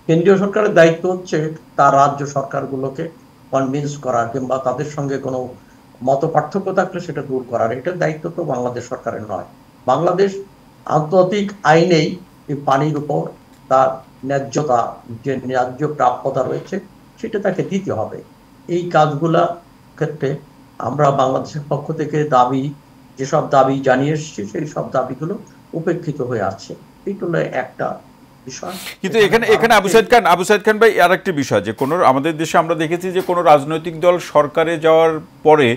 কেন্দ্রীয় সরকারের দায়িত্ব হচ্ছে তার রাজ্য সরকারগুলোকে কনভিন্স করা, কিংবা তাদের সঙ্গে কোনো মত পার্থক্য থাকলে সেটা দূর করার। এটার দায়িত্ব তো বাংলাদেশ সরকারের নয়। বাংলাদেশ আন্তর্জাতিক আইনেই এই পানির উপর তার ন্যায্যতা, যে ন্যায্য প্রাপ্যতা রয়েছে, সেটা তাকে দিতে হবে। এই কাজগুলা ক্ষেত্রে আমরা বাংলাদেশের পক্ষ থেকে যেসব দাবি জানিয়ে এসেছি, সেই সব দাবিগুলো উপেক্ষিত হয়ে আছে। এইগুলো একটা বিষয়। কিন্তু এখানে আবু সাইদ খান ভাই, আর একটি বিষয়, যে কোনো আমাদের দেশে আমরা দেখেছি যে কোনো রাজনৈতিক দল সরকারে যাওয়ার পরে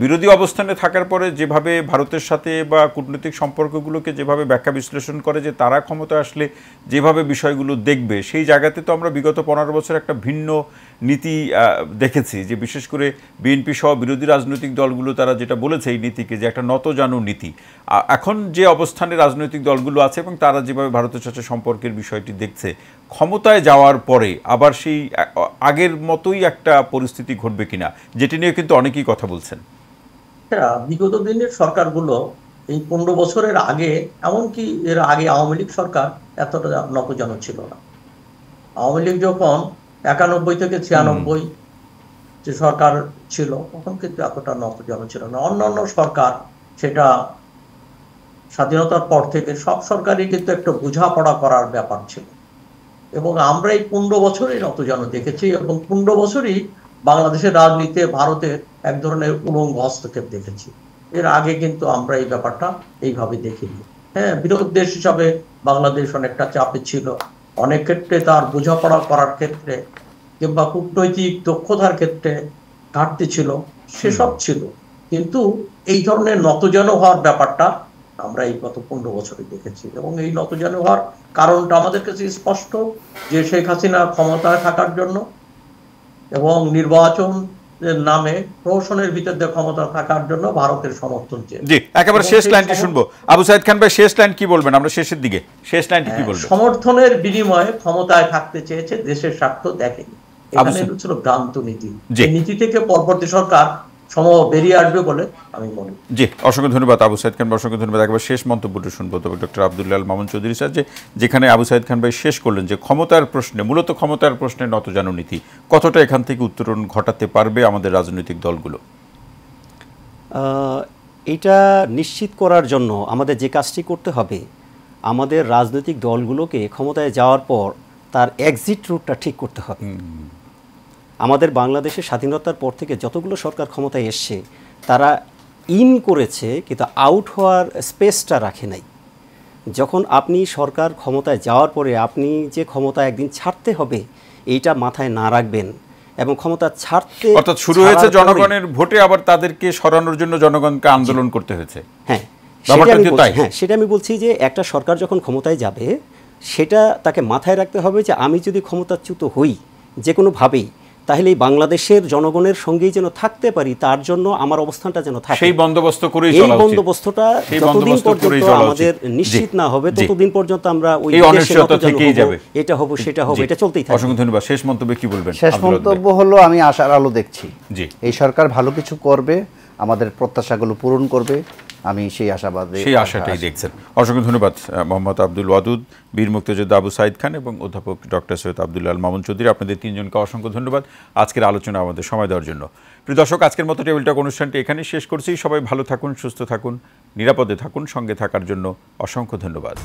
বিরোধী অবস্থানে থাকার পরে যেভাবে ভারতের সাথে বা কূটনৈতিক সম্পর্কগুলোকে যেভাবে ব্যাখ্যা বিশ্লেষণ করে, যে তারা ক্ষমতা আসলে যেভাবে বিষয়গুলো দেখবে, সেই জায়গাতে তো আমরা বিগত 15 বছর একটা ভিন্ন নীতি দেখেছি, যে বিশেষ করে বিএনপি সহ বিরোধী রাজনৈতিক দলগুলো তারা যেটা বলেছে এই নীতিকে, যে একটা নতজানু নীতি। এখন যে অবস্থানে রাজনৈতিক দলগুলো আছে এবং তারা যেভাবে ভারতের সাথে সম্পর্কের বিষয়টি দেখছে, ক্ষমতায় যাওয়ার পরে আবার সেই আগের মতোই একটা পরিস্থিতি ঘটবে কিনা, যেটি নিয়ে কিন্তু অনেকেই কথা বলছেন। বিগত দিনের সরকারগুলো এই 15 বছরের আগে, এমনকি এর আগে আওয়ামী লীগ সরকার এতটা নতজানু ছিল না। আওয়ামী লীগ যখন 91 থেকে 96 যে সরকার ছিল তখন কিন্তু এতটা নতজানু ছিল না। অন্যান্য সরকার, সেটা স্বাধীনতার পর থেকে সব সরকারই কিন্তু একটা বোঝাপড়া করার ব্যাপার ছিল, এবং আমরা এই 15 বছরই নতজানু দেখেছি, এবং 15 বছরই বাংলাদেশের রাজনীতিতে ভারতের এক ধরনের উলঙ্গ হস্তক্ষেপ দেখেছি। এর আগে কিন্তু আমরা এই ব্যাপারটা এইভাবে দেখিনি। হ্যাঁ, বিরোধী দেশ হিসাবে বাংলাদেশ অনেকটা চাপে ছিল, অনেক ক্ষেত্রে তার বোঝাপড়া করার ক্ষেত্রে কিংবা কূটনৈতিক দক্ষতার ক্ষেত্রে ঘাটতি ছিল, সেসব ছিল। কিন্তু এই ধরনের নতজানু হওয়ার ব্যাপারটা আমরা এই গত 15 বছরে দেখেছি, এবং এই নতজানু হওয়ার কারণটা আমাদের কাছে স্পষ্ট, যে শেখ হাসিনা ক্ষমতায় থাকার জন্য এবং নির্বাচন নামে প্রহসনের ভিতর দিয়ে ক্ষমতা থাকার জন্য ভারতের সমর্থন চেয়ে। জি, একেবারে শেষ লাইনটি শুনবো। আবু সাইদ খান ভাই, শেষ লাইন কি বলবেন? আমরা শেষের দিকে, শেষ লাইনটি কি বলবেন? সমর্থনের বিনিময়ে ক্ষমতায় থাকতে চেয়েছে, দেশের স্বার্থ দেখেনি। এখানে ছিল ভ্রান্ত নীতি। এই নীতি থেকে পরবর্তী সরকার বেরিয়ে আসবে বলে আমি মনে করি। জি, অসংখ্য ধন্যবাদ আবু সাইদ খান, অসংখ্য ধন্যবাদ। একবার শেষ মন্তব্যটা শুনবো তবে ডক্টর আব্দুল্লাহ আল মামুন চৌধুরী স্যার, যেখানে আবু সাইদ খান ভাই শেষ করলেন যে ক্ষমতার প্রশ্নে, মূলত ক্ষমতার প্রশ্নে নতজানু নীতি কতটা এখান থেকে উত্তরণ ঘটাতে পারবে আমাদের রাজনৈতিক দলগুলো? এটা নিশ্চিত করার জন্য আমাদের যে কাজটি করতে হবে, আমাদের রাজনৈতিক দলগুলোকে ক্ষমতায় যাওয়ার পর তার এক্সিট রুটটা ঠিক করতে হবে। আমাদের বাংলাদেশের স্বাধীনতার পর থেকে যতগুলো সরকার ক্ষমতায় এসছে, তারা ইন করেছে কিন্তু আউট হওয়ার স্পেসটা রাখে নাই। যখন আপনি সরকার ক্ষমতায় যাওয়ার পরে আপনি যে ক্ষমতা একদিন ছাড়তে হবে, এইটা মাথায় না রাখবেন এবং ক্ষমতা ছাড়তে, অর্থাৎ শুরু হয়েছে জনগণের ভোটে, আবার তাদেরকে সরানোর জন্য জনগণকে আন্দোলন করতে হয়েছে। হ্যাঁ, সেটা আমি বলছি যে একটা সরকার যখন ক্ষমতায় যাবে, সেটা তাকে মাথায় রাখতে হবে যে আমি যদি ক্ষমতাচ্যুত হই যে কোনোভাবেই, তাহলে এই বাংলাদেশের জনগণের সঙ্গেই যেন থাকতে পারি, তার জন্য আমার অবস্থানটা যেন থাকে, সেই বন্দোবস্ত করেই চলা উচিত। এই বন্দোবস্তটা যতদিন পর্যন্ত আমাদের নিশ্চিত না হবে, ততদিন পর্যন্ত আমরা ওই অনিশ্চয়তা থেকেই যাবে, এটা হবে সেটা হবে, এটা চলতেই থাকবে। অসংখ্য ধন্যবাদ। শেষ মন্তব্যে কি বলবেন? শেষ মন্তব্য হলো, আমি আশার আলো দেখছি। জি, এই সরকার ভালো কিছু করবে, আমাদের প্রত্যাশাগুলো পূরণ করবে, আমি সেই আশাটাই দেখছেন। অসংখ্য ধন্যবাদ মোহাম্মদ আব্দুল ওয়াদুদ, বীর মুক্তিযোদ্ধা আবু সাইদ খান এবং অধ্যাপক ডক্টর সৈয়দ আব্দুল্লাহ আল মামুন চৌধুরী, আপনাদের তিনজনকে অসংখ্য ধন্যবাদ আজকের আলোচনা আমাদের সময় দেওয়ার জন্য। প্রিয় দর্শক, আজকের মতো টেবিল টক অনুষ্ঠানটি এখানেই শেষ করছি। সবাই ভালো থাকুন, সুস্থ থাকুন, নিরাপদে থাকুন। সঙ্গে থাকার জন্য অসংখ্য ধন্যবাদ।